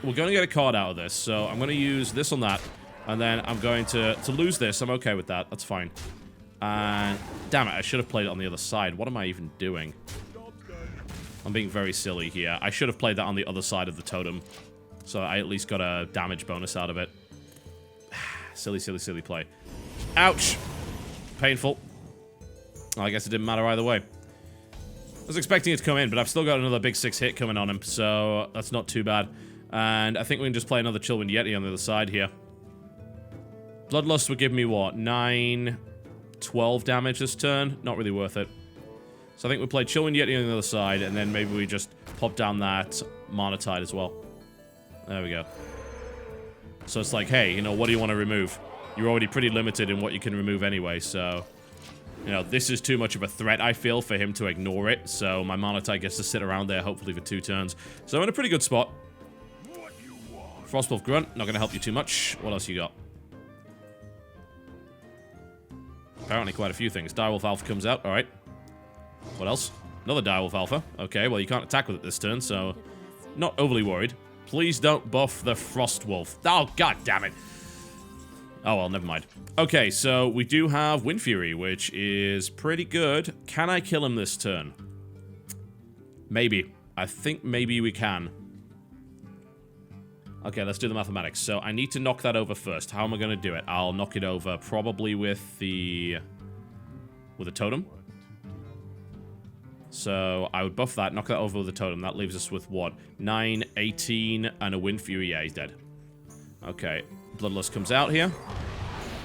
We're going to get a card out of this, so I'm going to use this on that. And then I'm going to lose this. I'm okay with that. That's fine. And... Damn it, I should have played it on the other side. What am I even doing? I'm being very silly here. I should have played that on the other side of the totem. So I at least got a damage bonus out of it. Silly, silly, silly play. Ouch! Painful. Well, I guess it didn't matter either way. I was expecting it to come in, but I've still got another big 6 hit coming on him, so that's not too bad. And I think we can just play another Chillwind Yeti on the other side here. Bloodlust would give me, what, 9, 12 damage this turn? Not really worth it. So I think we play Chillwind Yeti on the other side, and then maybe we just pop down that Mana Tide as well. There we go. So it's like, hey, you know, what do you want to remove? You're already pretty limited in what you can remove anyway, so... You know, this is too much of a threat, I feel, for him to ignore it. So my Mana Tide gets to sit around there, hopefully for 2 turns. So I'm in a pretty good spot. Frostwolf Grunt, not going to help you too much. What else you got? Apparently quite a few things. Direwolf Alpha comes out, alright. What else? Another Direwolf Alpha. Okay, well you can't attack with it this turn, so... Not overly worried. Please don't buff the Frostwolf. Oh, god damn it. Oh, well, never mind. Okay, so we do have Wind Fury, which is pretty good. Can I kill him this turn? Maybe. I think maybe we can. Okay, let's do the mathematics. So I need to knock that over first. How am I going to do it? I'll knock it over probably with the... with a totem. So I would buff that, knock that over with a totem. That leaves us with what? 9, 18, and a Wind Fury. Yeah, he's dead. Okay, Bloodlust comes out here.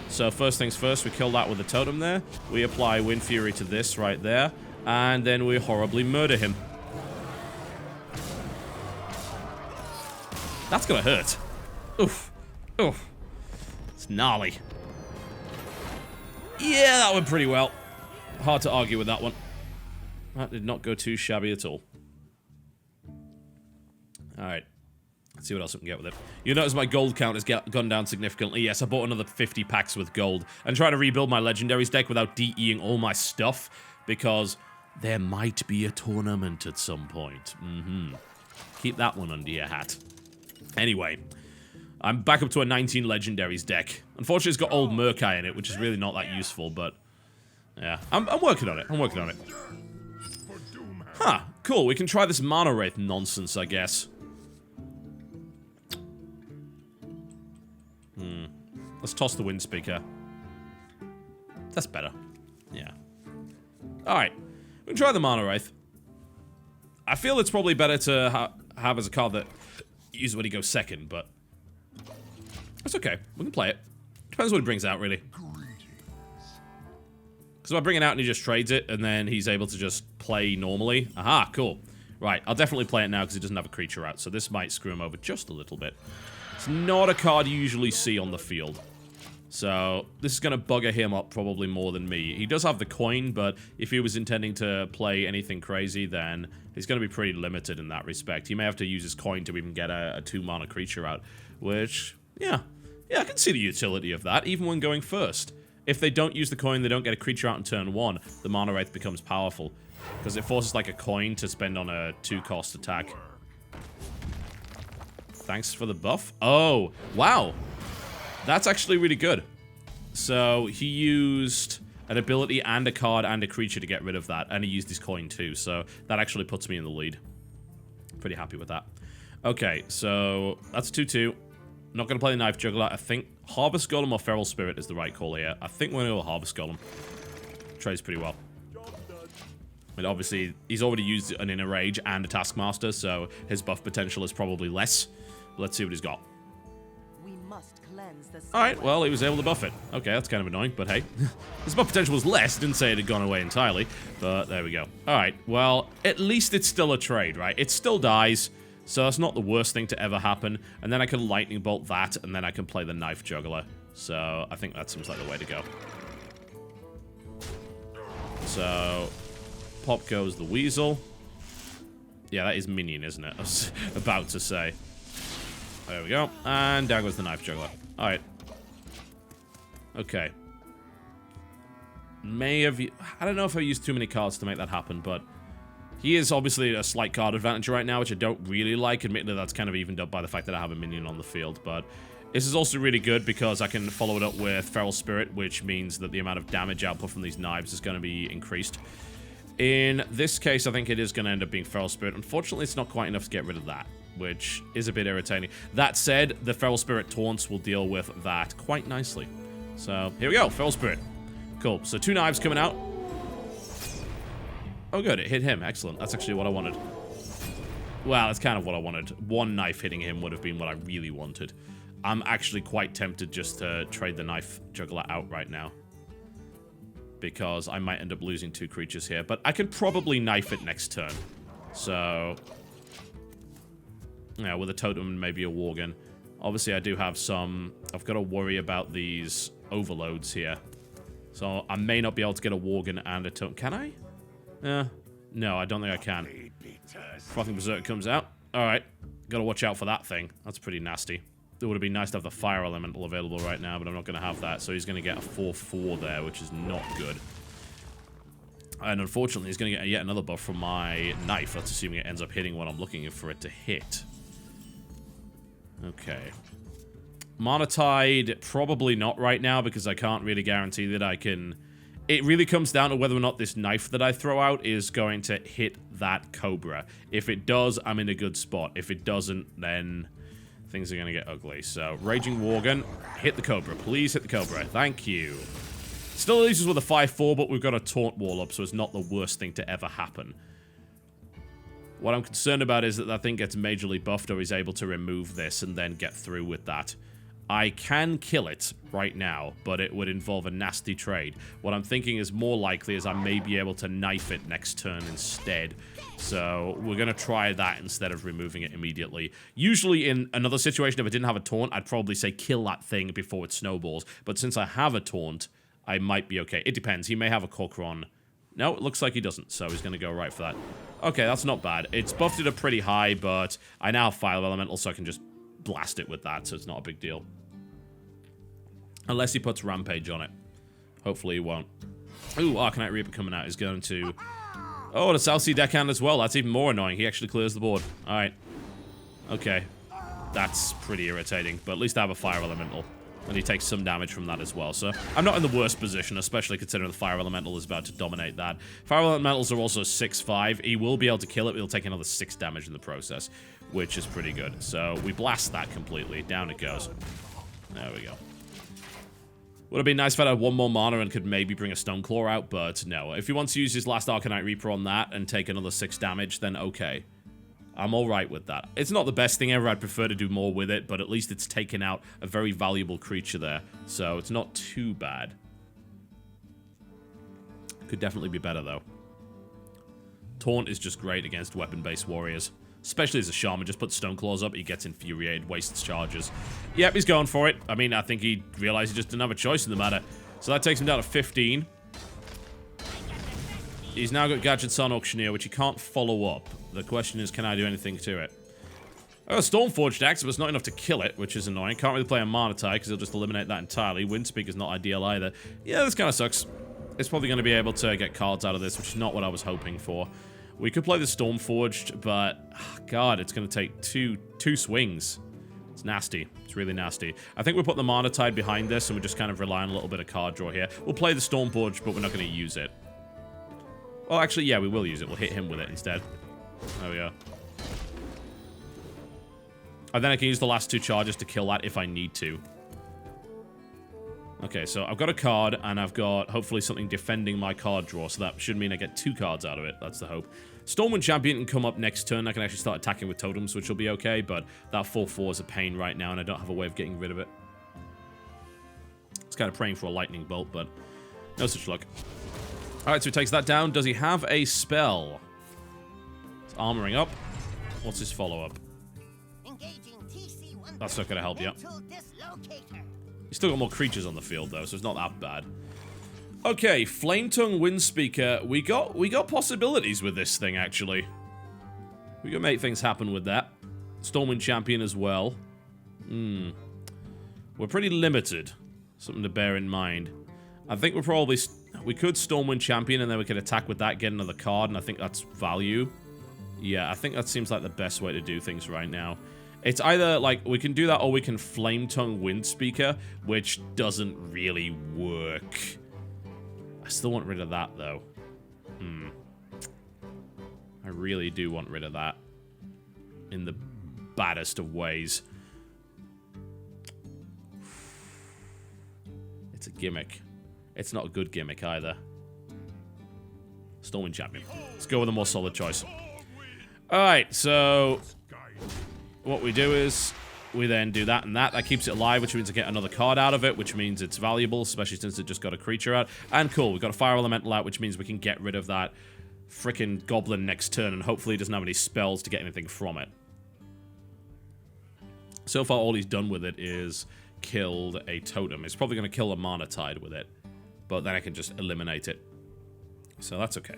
So first things first, we kill that with a totem there. We apply Wind Fury to this right there. And then we horribly murder him. That's gonna hurt. Oof. Oof. It's gnarly. Yeah, that went pretty well. Hard to argue with that one. That did not go too shabby at all. Alright. Let's see what else we can get with it. You notice my gold count has gone down significantly. Yes, I bought another 50 packs with gold. And trying to rebuild my legendaries deck without DEing all my stuff. Because there might be a tournament at some point. Keep that one under your hat. Anyway. I'm back up to a 19 legendaries deck. Unfortunately, it's got old Murkai in it, which is really not that useful, but... Yeah, I'm working on it. I'm working on it. Huh, cool. We can try this Mana Wraith nonsense, I guess. Let's toss the Wind Speaker. That's better. Yeah. Alright. We can try the Mana Wraith. I feel it's probably better to have as a card that uses when he goes second, but... It's okay. We can play it. Depends what it brings out, really. Because if I bring it out and he just trades it, and then he's able to just play normally. Aha, cool. Right, I'll definitely play it now because he doesn't have a creature out, so this might screw him over just a little bit. It's not a card you usually see on the field. So, this is going to bugger him up probably more than me. He does have the coin, but if he was intending to play anything crazy, then he's going to be pretty limited in that respect. He may have to use his coin to even get a 2-mana creature out, which, yeah, I can see the utility of that, even when going first. If they don't use the coin, they don't get a creature out in turn 1, the Mana Wraith becomes powerful. Because it forces like a coin to spend on a 2-cost attack. Thanks for the buff. Oh, wow. That's actually really good. So, he used an ability and a card and a creature to get rid of that. And he used his coin too, so that actually puts me in the lead. Pretty happy with that. Okay, so that's 2-2. Not going to play the Knife Juggler. I think Harvest Golem or Feral Spirit is the right call here. I think we're going to go Harvest Golem. Trades pretty well. And obviously, he's already used an Inner Rage and a Taskmaster, so his buff potential is probably less. Let's see what he's got. Alright, well, he was able to buff it. Okay, that's kind of annoying, but hey. His buff potential was less. Didn't say it had gone away entirely, but there we go. Alright, well, at least it's still a trade, right? It still dies, so that's not the worst thing to ever happen. And then I can Lightning Bolt that, and then I can play the Knife Juggler. So, I think that seems like the way to go. So, pop goes the Weasel. Yeah, that is Minion, isn't it? I was about to say. There we go. And down goes the Knife Juggler. Alright. Okay. I don't know if I used too many cards to make that happen, but he is obviously a slight card advantage right now, which I don't really like. Admittedly, that's kind of evened up by the fact that I have a minion on the field, but this is also really good because I can follow it up with Feral Spirit, which means that the amount of damage output from these knives is going to be increased. In this case, I think it is going to end up being Feral Spirit. Unfortunately, it's not quite enough to get rid of that, which is a bit irritating. That said, the Feral Spirit taunts will deal with that quite nicely. So, here we go, Feral Spirit. Cool, so 2 knives coming out. Oh good, it hit him, excellent. That's actually what I wanted. Well, that's kind of what I wanted. 1 knife hitting him would have been what I really wanted. I'm actually quite tempted just to trade the Knife Juggler out right now. because I might end up losing 2 creatures here. But I can probably knife it next turn. So, yeah, with a totem and maybe a worgen. Obviously, I do have some... I've got to worry about these overloads here. So, I may not be able to get a worgen and a totem. Can I? No, I don't think I can. Frothing Berserk comes out. Alright. Gotta watch out for that thing. That's pretty nasty. It would have been nice to have the Fire Elemental available right now, but I'm not going to have that. So he's going to get a 4/4 there, which is not good. And unfortunately, he's going to get yet another buff from my knife. That's assuming it ends up hitting what I'm looking for it to hit. Okay. Mana Tide, probably not right now, because I can't really guarantee that I can... It really comes down to whether or not this knife that I throw out is going to hit that Cobra. If it does, I'm in a good spot. If it doesn't, then things are going to get ugly. So, Raging Worgen, hit the Cobra. Please hit the Cobra. Thank you. Still leaves us with a 5/4, but we've got a Taunt Wall up, so it's not the worst thing to ever happen. What I'm concerned about is that that thing gets majorly buffed, or he's able to remove this and then get through with that. I can kill it right now, but it would involve a nasty trade. What I'm thinking is more likely is I may be able to knife it next turn instead. So we're going to try that instead of removing it immediately. Usually in another situation, if I didn't have a taunt, I'd probably say kill that thing before it snowballs. But since I have a taunt, I might be okay. It depends. He may have a Corcoran. No, it looks like he doesn't, so he's going to go right for that. Okay, that's not bad. It's buffed it up pretty high, but I now have Fire Elemental, so I can just blast it with that, so it's not a big deal. Unless he puts Rampage on it. Hopefully he won't. Ooh, Arcanite Reaper coming out is going to... Oh, the South Sea Deckhand as well. That's even more annoying. He actually clears the board. Alright. Okay. That's pretty irritating, but at least I have a Fire Elemental. And he takes some damage from that as well. So I'm not in the worst position, especially considering the Fire Elemental is about to dominate that. Fire Elementals are also 6/5. He will be able to kill it, but he'll take another 6 damage in the process, which is pretty good. So we blast that completely. Down it goes. There we go. Would have been nice if I had 1 more mana and could maybe bring a Stoneclaw out, but no. If he wants to use his last Arcanite Reaper on that and take another 6 damage, then okay. I'm alright with that. It's not the best thing ever, I'd prefer to do more with it, but at least it's taken out a very valuable creature there, so it's not too bad. Could definitely be better, though. Taunt is just great against weapon-based warriors. Especially as a shaman, just put Stoneclaws up, he gets infuriated, wastes charges. Yep, he's going for it. I mean, I think he realized he just didn't have a choice in the matter. So that takes him down to 15. He's now got Gadget Sun Auctioneer, which he can't follow up. The question is, can I do anything to it? I got a Stormforged Axe, but it's not enough to kill it, which is annoying. Can't really play a Mana Tide, because he'll just eliminate that entirely. Windspeaker's not ideal either. Yeah, this kind of sucks. It's probably going to be able to get cards out of this, which is not what I was hoping for. We could play the Stormforged, but God, it's going to take two swings. It's nasty. It's really nasty. I think we'll put the Mana Tide behind this, and we're just kind of relying on a little bit of card draw here. We'll play the Stormforged, but we're not going to use it. Well, actually, yeah, we will use it. We'll hit him with it instead. There we go. And then I can use the last 2 charges to kill that if I need to. Okay, so I've got a card, and I've got, hopefully, something defending my card draw, so that should mean I get 2 cards out of it. That's the hope. Stormwind Champion can come up next turn. I can actually start attacking with totems, which will be okay, but that 4/4 is a pain right now, and I don't have a way of getting rid of it. It's kind of praying for a lightning bolt, but no such luck. Alright, so he takes that down. Does he have a spell? It's armoring up. What's his follow-up? That's not going to help you. He's still got more creatures on the field, though, so it's not that bad. Okay, Flametongue Windspeaker. We got possibilities with this thing, actually. We can make things happen with that. Stormwind Champion as well. We're pretty limited. Something to bear in mind. I think we're probably... We could Stormwind Champion, and then we could attack with that, get another card, and I think that's value. Yeah, I think that seems like the best way to do things right now. It's either, like, we can do that, or we can Flametongue Windspeaker, which doesn't really work. I still want rid of that, though. I really do want rid of that. In the baddest of ways. It's a gimmick. It's not a good gimmick, either. Stormwind Champion. Let's go with a more solid choice. Alright, so... What we do is... We then do that and that. That keeps it alive, which means I get another card out of it, which means it's valuable, especially since it just got a creature out. And cool, we've got a fire elemental out, which means we can get rid of that frickin' goblin next turn, and hopefully he doesn't have any spells to get anything from it. So far, all he's done with it is killed a totem. He's probably going to kill a mana tide with it, but then I can just eliminate it. So that's okay.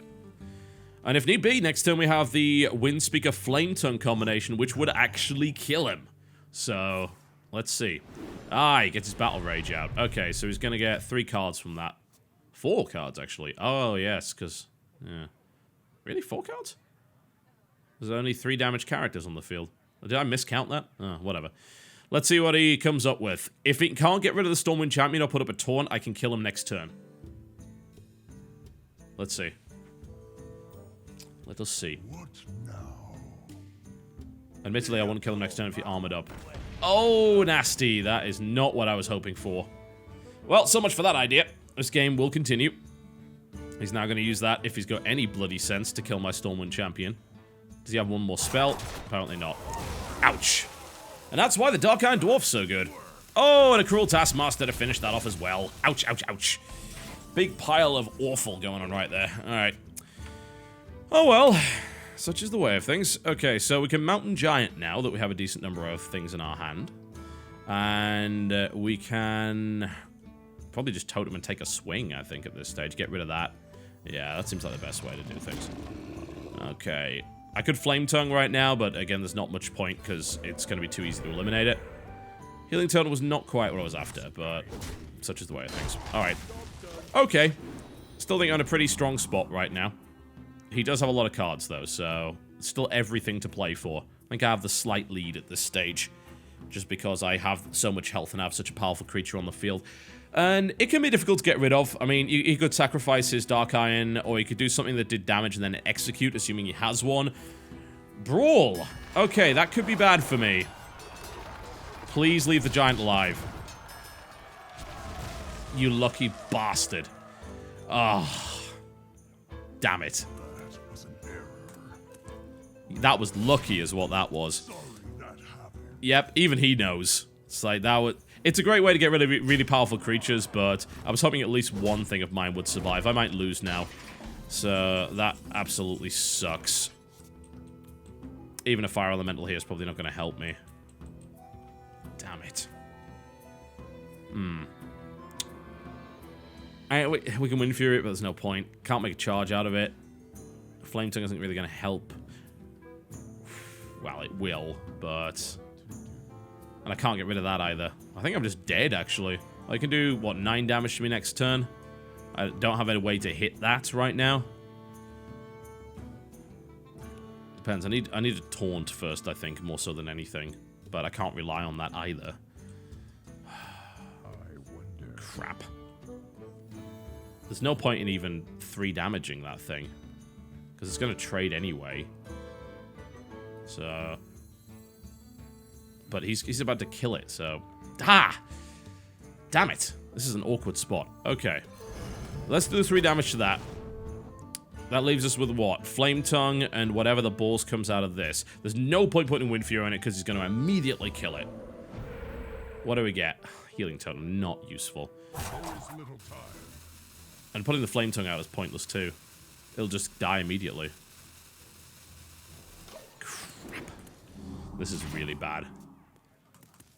And if need be, next turn we have the Windspeaker Flame Tongue combination, which would actually kill him. So, let's see. Ah, he gets his Battle Rage out. Okay, so he's going to get 3 cards from that. 4 cards, actually. Oh, yes, because... yeah. Really? 4 cards? There's only 3 damaged characters on the field. Did I miscount that? Oh, whatever. Let's see what he comes up with. If he can't get rid of the Stormwind Champion or put up a taunt, I can kill him next turn. Let's see. Let us see. What now? Admittedly, I wouldn't kill him next turn if he armored up. Oh, nasty. That is not what I was hoping for. Well, so much for that idea. This game will continue. He's now going to use that, if he's got any bloody sense, to kill my Stormwind Champion. Does he have one more spell? Apparently not. Ouch. And that's why the Dark Iron Dwarf's so good. Oh, and a Cruel Taskmaster to finish that off as well. Ouch, ouch, ouch. Big pile of awful going on right there. Alright. Oh well. Such is the way of things. Okay, so we can Mountain Giant now that we have a decent number of things in our hand. And we can probably just totem and take a swing, I think, at this stage. Get rid of that. Yeah, that seems like the best way to do things. Okay. I could Flame Tongue right now, but again, there's not much point because it's going to be too easy to eliminate it. Healing Totem was not quite what I was after, but such is the way of things. Alright. Okay. Still think I'm in a pretty strong spot right now. He does have a lot of cards, though, so still everything to play for. I think I have the slight lead at this stage, just because I have so much health and I have such a powerful creature on the field. And it can be difficult to get rid of. I mean, he could sacrifice his Dark Iron, or he could do something that did damage and then execute, assuming he has one. Brawl. Okay, that could be bad for me. Please leave the giant alive. You lucky bastard. Ah. Oh, damn it. That was lucky is what that was. Yep, even he knows. It's like, that was... It's a great way to get rid of really powerful creatures, but I was hoping at least one thing of mine would survive. I might lose now. So, that absolutely sucks. Even a Fire Elemental here is probably not going to help me. Damn it. We can Wind Fury it, but there's no point. Can't make a charge out of it. Flame Tongue isn't really going to help. Well, it will, but... And I can't get rid of that either. I think I'm just dead, actually. I can do, what, 9 damage to me next turn? I don't have any way to hit that right now. Depends. I need a taunt first, I think, more so than anything. But I can't rely on that either. Crap. There's no point in even 3 damaging that thing. Because it's going to trade anyway. So... But he's about to kill it, so... Ah! Damn it. This is an awkward spot. Okay. Let's do 3 damage to that. That leaves us with what? Flame Tongue and whatever the balls comes out of this. There's no point putting Wind Fury on it because he's going to immediately kill it. What do we get? Healing Totem, not useful. And putting the Flame Tongue out is pointless too. It'll just die immediately. Crap. This is really bad.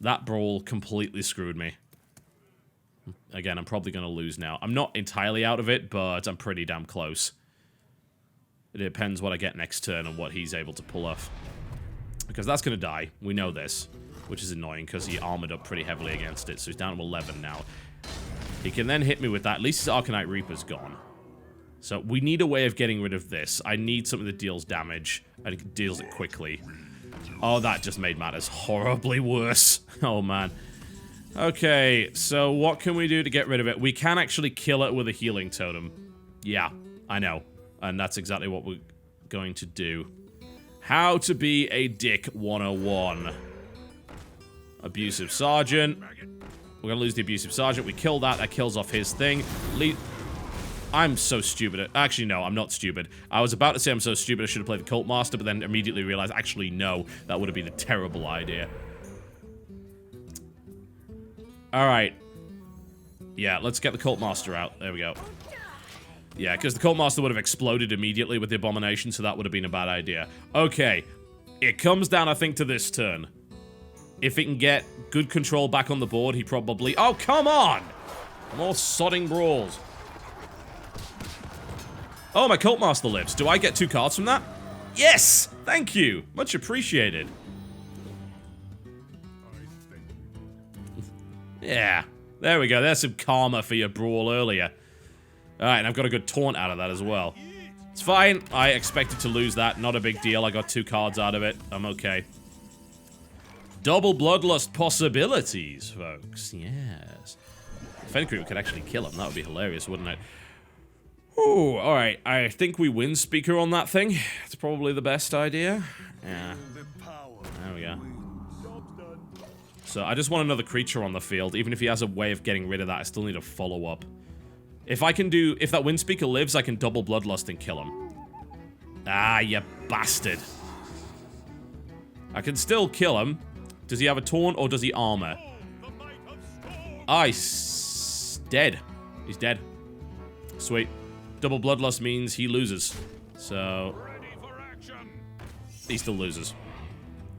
That brawl completely screwed me. Again, I'm probably going to lose now. I'm not entirely out of it, but I'm pretty damn close. It depends what I get next turn and what he's able to pull off. Because that's going to die. We know this. Which is annoying because he armored up pretty heavily against it. So he's down to 11 now. He can then hit me with that. At least his Arcanite Reaper's gone. So we need a way of getting rid of this. I need something that deals damage and deals it quickly. Oh, that just made matters horribly worse. Oh, man. Okay, so what can we do to get rid of it? We can actually kill it with a Healing Totem. Yeah, I know. And that's exactly what we're going to do. How to be a dick 101. Abusive Sergeant. We're going to lose the Abusive Sergeant. We kill that. That kills off his thing. I'm so stupid. Actually, no, I'm not stupid. I was about to say I'm so stupid I should have played the Cult Master, but then immediately realized, actually, no. That would have been a terrible idea. Alright. Yeah, let's get the Cult Master out. There we go. Yeah, because the Cult Master would have exploded immediately with the Abomination, so that would have been a bad idea. Okay. It comes down, I think, to this turn. If it can get good control back on the board, he probably... Oh, come on! More sodding brawls. Oh, my Cult Master lives. Do I get 2 cards from that? Yes! Thank you! Much appreciated. Yeah. There we go. There's some karma for your brawl earlier. Alright, and I've got a good taunt out of that as well. It's fine. I expected to lose that. Not a big deal. I got 2 cards out of it. I'm okay. Double Bloodlust possibilities, folks. Yes. Fenrir could actually kill him. That would be hilarious, wouldn't it? Ooh, alright. I think we win Speaker on that thing. It's probably the best idea. Yeah. There we go. So I just want another creature on the field. Even if he has a way of getting rid of that, I still need a follow-up. If I can do... If that Wind Speaker lives, I can double Bloodlust and kill him. Ah, you bastard. I can still kill him. Does he have a taunt or does he armor? Ah, he's dead. He's dead. Sweet. Double Bloodlust means he loses. So... he still loses.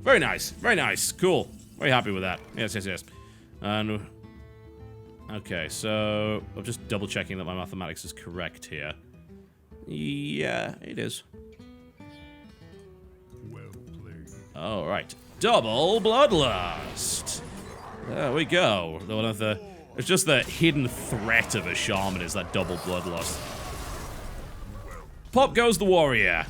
Very nice. Very nice. Cool. Very happy with that. Yes, yes, yes. And... okay, so... I'm just double checking that my mathematics is correct here. Yeah, it is. Well played. Alright. Double Bloodlust! There we go. One of the... it's just the hidden threat of a shaman is that double Bloodlust. Pop goes the warrior.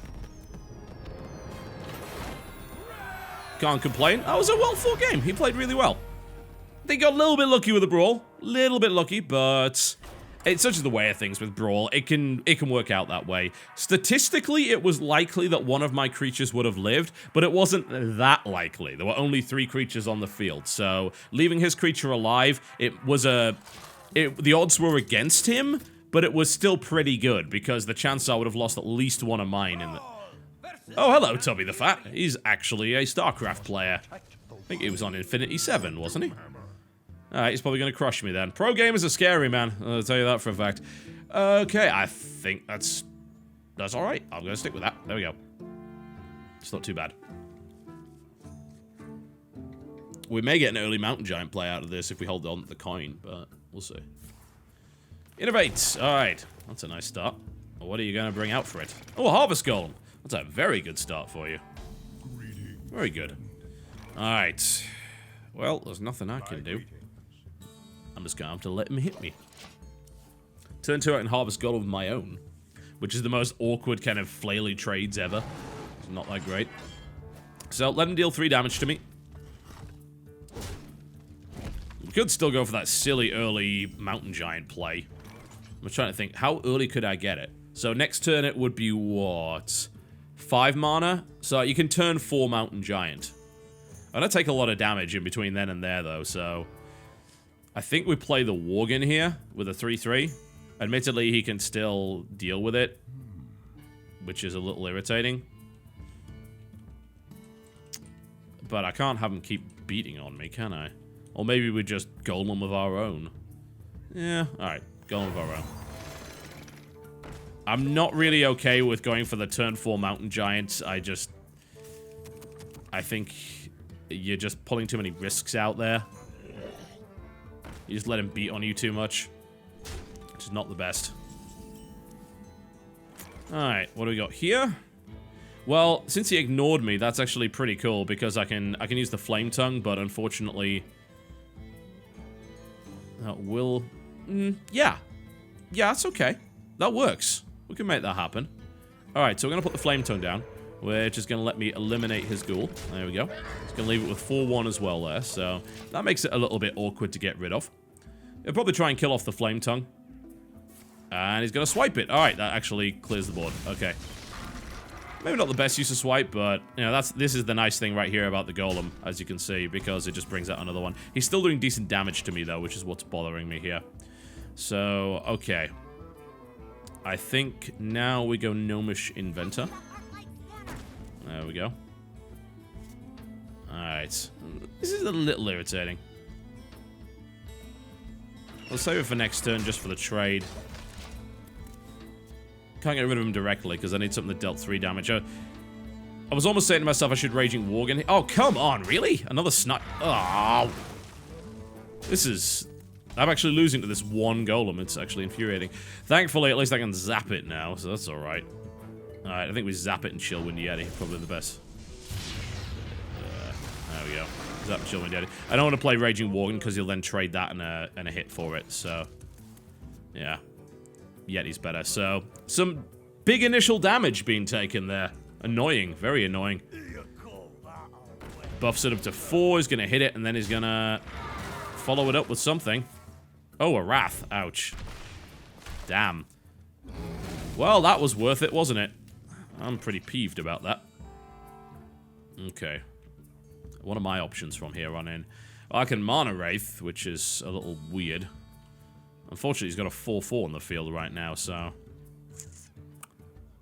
Can't complain. That was a well-fought game. He played really well. They got a little bit lucky with the brawl. Little bit lucky, but it's such as the way of things with brawl. It can work out that way. Statistically, it was likely that one of my creatures would have lived, but it wasn't that likely. There were only 3 creatures on the field, so leaving his creature alive, the odds were against him, but it was still pretty good because the chance I would have lost at least one of mine in the... Oh, hello, Tubby the Fat. He's actually a StarCraft player. I think he was on Infinity 7, wasn't he? Alright, he's probably going to crush me then. Pro gamers are scary, man. I'll tell you that for a fact. Okay, I think that's alright. I'm going to stick with that. There we go. It's not too bad. We may get an early Mountain Giant play out of this if we hold on to the coin, but we'll see. Innovate. Alright, that's a nice start. What are you going to bring out for it? Oh, a Harvest Golem. That's a very good start for you. Very good. Alright. Well, there's nothing I can do. I'm just going to have to let him hit me. Turn 2 out and Harvest Golem of my own. Which is the most awkward kind of flaily trades ever. It's not that great. So, let him deal 3 damage to me. We could still go for that silly early Mountain Giant play. I'm trying to think, how early could I get it? So, next turn it would be what? 5 mana? So, you can turn 4 Mountain Giant. I don't take a lot of damage in between then and there, though, so... I think we play the Worgen here with a 3-3. Admittedly, he can still deal with it, which is a little irritating. But I can't have him keep beating on me, can I? Or maybe we just Golem of our own. Yeah, alright. Golem of our own. I'm not really okay with going for the turn 4 Mountain Giant. I think you're just pulling too many risks out there. You just let him beat on you too much. Which is not the best. Alright, what do we got here? Well, since he ignored me, that's actually pretty cool because I can use the Flame Tongue, but unfortunately... that will... yeah. Yeah, that's okay. That works. We can make that happen. Alright, so we're going to put the Flame Tongue down, which is going to let me eliminate his ghoul. There we go. It's going to leave it with 4-1 as well there, so that makes it a little bit awkward to get rid of. He'll probably try and kill off the Flame Tongue. And he's going to swipe it. Alright, that actually clears the board. Okay. Maybe not the best use of swipe, but, you know, this is the nice thing right here about the Golem, as you can see, because it just brings out another one. He's still doing decent damage to me, though, which is what's bothering me here. So, okay. I think now we go Gnomish Inventor. There we go. Alright. This is a little irritating. I'll save it for next turn just for the trade. Can't get rid of him directly because I need something that dealt 3 damage. I was almost saying to myself I should Raging Worgen. Oh, come on, really? Another snipe. Oh. This is... I'm actually losing to this one golem. It's actually infuriating. Thankfully, at least I can zap it now, so that's alright. Alright, I think we zap it and chill Wind Yeti. Probably the best. There we go. Zap and chill Wind Yeti. I don't want to play Raging Worgen because he'll then trade that and a hit for it, so... Yeah. Yeti's better, so... Some big initial damage being taken there. Annoying. Very annoying. Buffs it up to 4. He's going to hit it, and then he's going to follow it up with something. Oh, a Wrath. Ouch. Damn. Well, that was worth it, wasn't it? I'm pretty peeved about that. Okay. What are my options from here on in? Well, I can Mana Wraith, which is a little weird. Unfortunately, he's got a 4-4 on the field right now, so...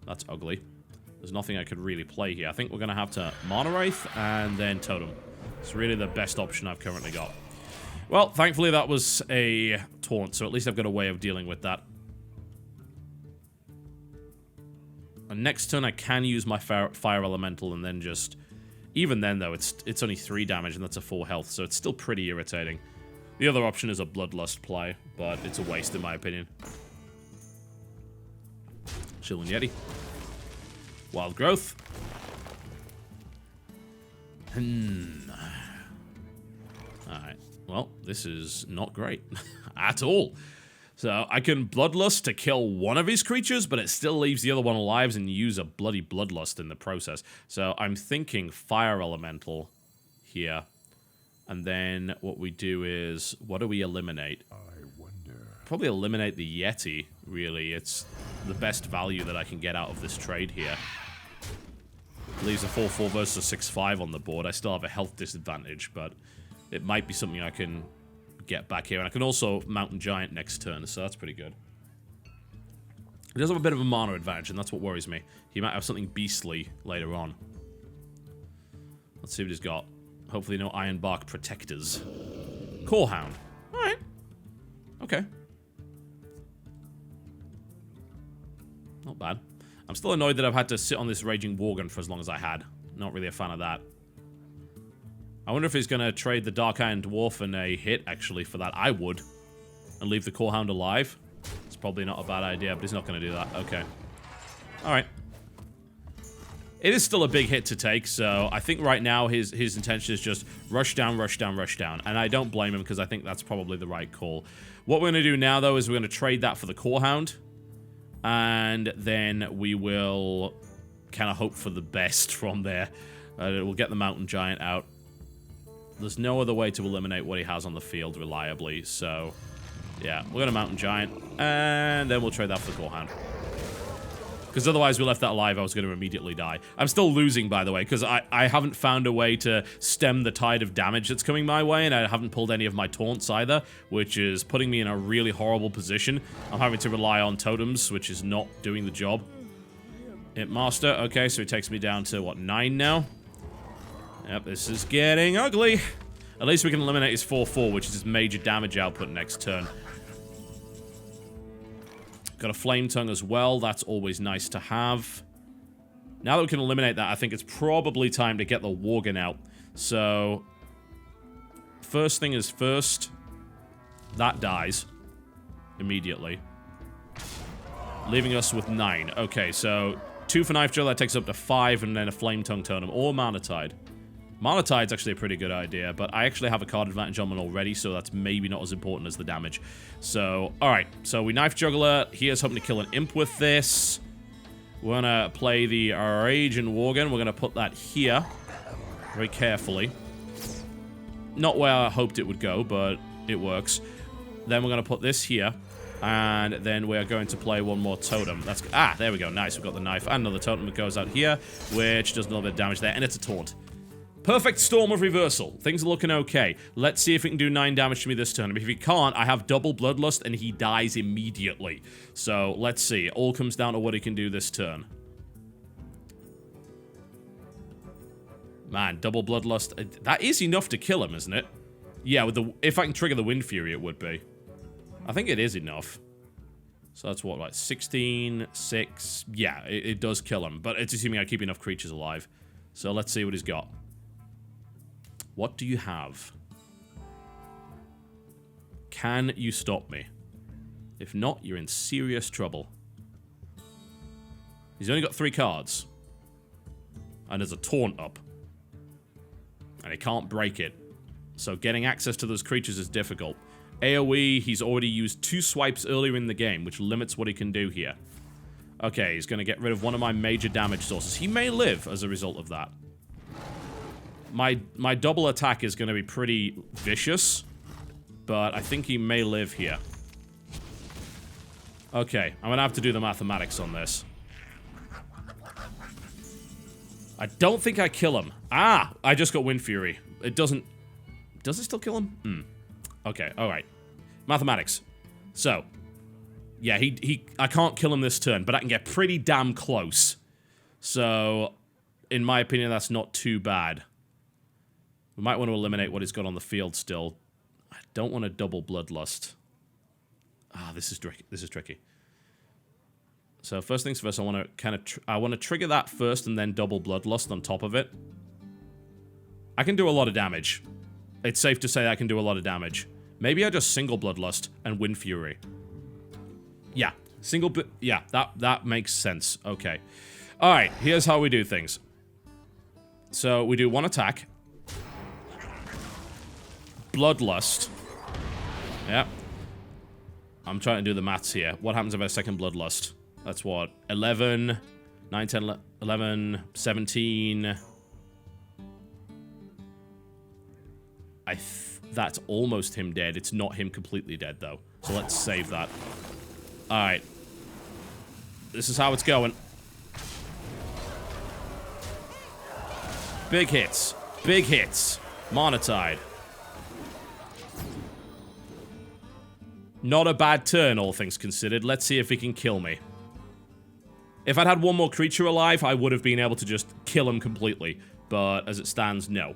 That's ugly. There's nothing I could really play here. I think we're going to have to Mana Wraith and then Totem. It's really the best option I've currently got. Well, thankfully that was a taunt, so at least I've got a way of dealing with that. And next turn I can use my Fire Elemental and then just... Even then, though, it's only 3 damage and that's a 4 health, so it's still pretty irritating. The other option is a Bloodlust play, but it's a waste in my opinion. Chillin' Yeti. Wild Growth. Alright. Well, this is not great. At all. So, I can Bloodlust to kill one of his creatures, but it still leaves the other one alive and use a bloody Bloodlust in the process. So, I'm thinking Fire Elemental here. And then what we do is, what do we eliminate? I wonder. Probably eliminate the Yeti, really. It's the best value that I can get out of this trade here. Leaves a 4-4 versus a 6-5 on the board. I still have a health disadvantage, but it might be something I can get back here. And I can also Mountain Giant next turn, so that's pretty good. He does have a bit of a mana advantage, and that's what worries me. He might have something beastly later on. Let's see what he's got. Hopefully no Ironbark Protectors. Core Hound. Alright. Okay. Not bad. I'm still annoyed that I've had to sit on this Raging Worgen for as long as I had. Not really a fan of that. I wonder if he's going to trade the Dark Iron Dwarf and a hit, actually, for that. I would. And leave the Core Hound alive. It's probably not a bad idea, but he's not going to do that. Okay. Alright. It is still a big hit to take, so I think right now his intention is just rush down, rush down, rush down. And I don't blame him, because I think that's probably the right call. What we're going to do now, though, is we're going to trade that for the Core Hound. And then we will kind of hope for the best from there. We'll get the Mountain Giant out. There's no other way to eliminate what he has on the field reliably, so... Yeah, we're going to Mountain Giant, and then we'll trade that for the Core Hound. Because otherwise, we left that alive, I was going to immediately die. I'm still losing, by the way, because I haven't found a way to stem the tide of damage that's coming my way, and I haven't pulled any of my taunts either, which is putting me in a really horrible position. I'm having to rely on totems, which is not doing the job. Hit Master, okay, so he takes me down to, what, 9 now? Yep, this is getting ugly. At least we can eliminate his 4-4, which is his major damage output next turn. Got a Flame Tongue as well. That's always nice to have. Now that we can eliminate that, I think it's probably time to get the Worgen out. So, first thing is first. That dies. Immediately. Leaving us with 9. Okay, so 2 for Knife Drill, that takes up to 5, and then a Flame Tongue Totem, or Mana Tide. Mana Tide's actually a pretty good idea, but I actually have a card advantage on one already, so that's maybe not as important as the damage. So, alright. So, we Knife Juggler. He is hoping to kill an Imp with this. We're gonna play the Raging Worgen. We're gonna put that here. Very carefully. Not where I hoped it would go, but it works. Then we're gonna put this here. And then we're going to play one more totem. That's there we go. Nice. We've got the knife. And another totem that goes out here, which does a little bit of damage there. And it's a taunt. Perfect storm of reversal. Things are looking okay. Let's see if he can do 9 damage to me this turn. If he can't, I have double Bloodlust and he dies immediately. So, let's see. It all comes down to what he can do this turn. Man, double Bloodlust. That is enough to kill him, isn't it? Yeah, with if I can trigger the Wind Fury, it would be. I think it is enough. So that's what, like 16, 6. Yeah, it does kill him. But it's assuming I keep enough creatures alive. So let's see what he's got. What do you have? Can you stop me? If not, you're in serious trouble. He's only got 3 cards. And there's a taunt up. And he can't break it. So getting access to those creatures is difficult. AoE, he's already used 2 swipes earlier in the game, which limits what he can do here. Okay, he's going to get rid of one of my major damage sources. He may live as a result of that. My double attack is going to be pretty vicious, but I think he may live here. Okay, I'm going to have to do the mathematics on this. I don't think I kill him. Ah! I just got Wind Fury. It doesn't... Does it still kill him? Okay, alright. Mathematics. So, yeah, I can't kill him this turn, but I can get pretty damn close. So, in my opinion, that's not too bad. We might want to eliminate what he's got on the field still. I don't want to double Bloodlust. Ah, this is tricky. So, first things first, I want to kind of... I want to trigger that first and then double Bloodlust on top of it. I can do a lot of damage. It's safe to say I can do a lot of damage. Maybe I just single Bloodlust and Wind Fury. Yeah, yeah, that makes sense. Okay. Alright, here's how we do things. So, we do 1 attack. Bloodlust. Yep. I'm trying to do the maths here. What happens if I second Bloodlust? That's what? 11, 9, 10, 11, 17... That's almost him dead. It's not him completely dead, though. So let's save that. Alright. This is how it's going. Big hits. Big hits. Monotide. Not a bad turn, all things considered. Let's see if he can kill me. If I'd had one more creature alive, I would have been able to just kill him completely. But as it stands, no.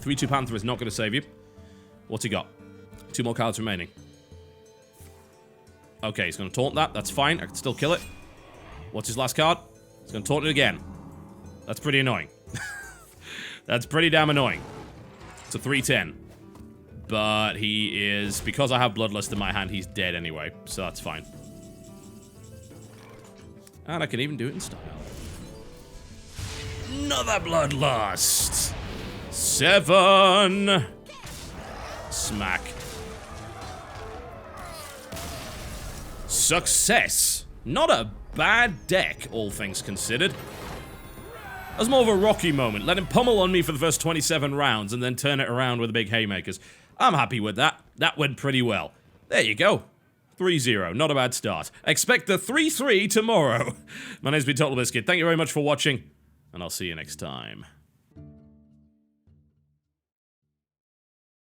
3-2 Panther is not going to save you. What's he got? 2 more cards remaining. Okay, he's going to taunt that. That's fine. I can still kill it. What's his last card? He's going to taunt it again. That's pretty annoying. That's pretty damn annoying. It's a 3-10. But he is... Because I have Bloodlust in my hand, he's dead anyway. So that's fine. And I can even do it in style. Another Bloodlust! 7! Smack. Success! Not a bad deck, all things considered. That was more of a Rocky moment. Let him pummel on me for the first 27 rounds and then turn it around with the big haymakers. I'm happy with that. That went pretty well. There you go. 3-0. Not a bad start. Expect the 3-3 tomorrow. My name's been TotalBiscuit. Thank you very much for watching, and I'll see you next time.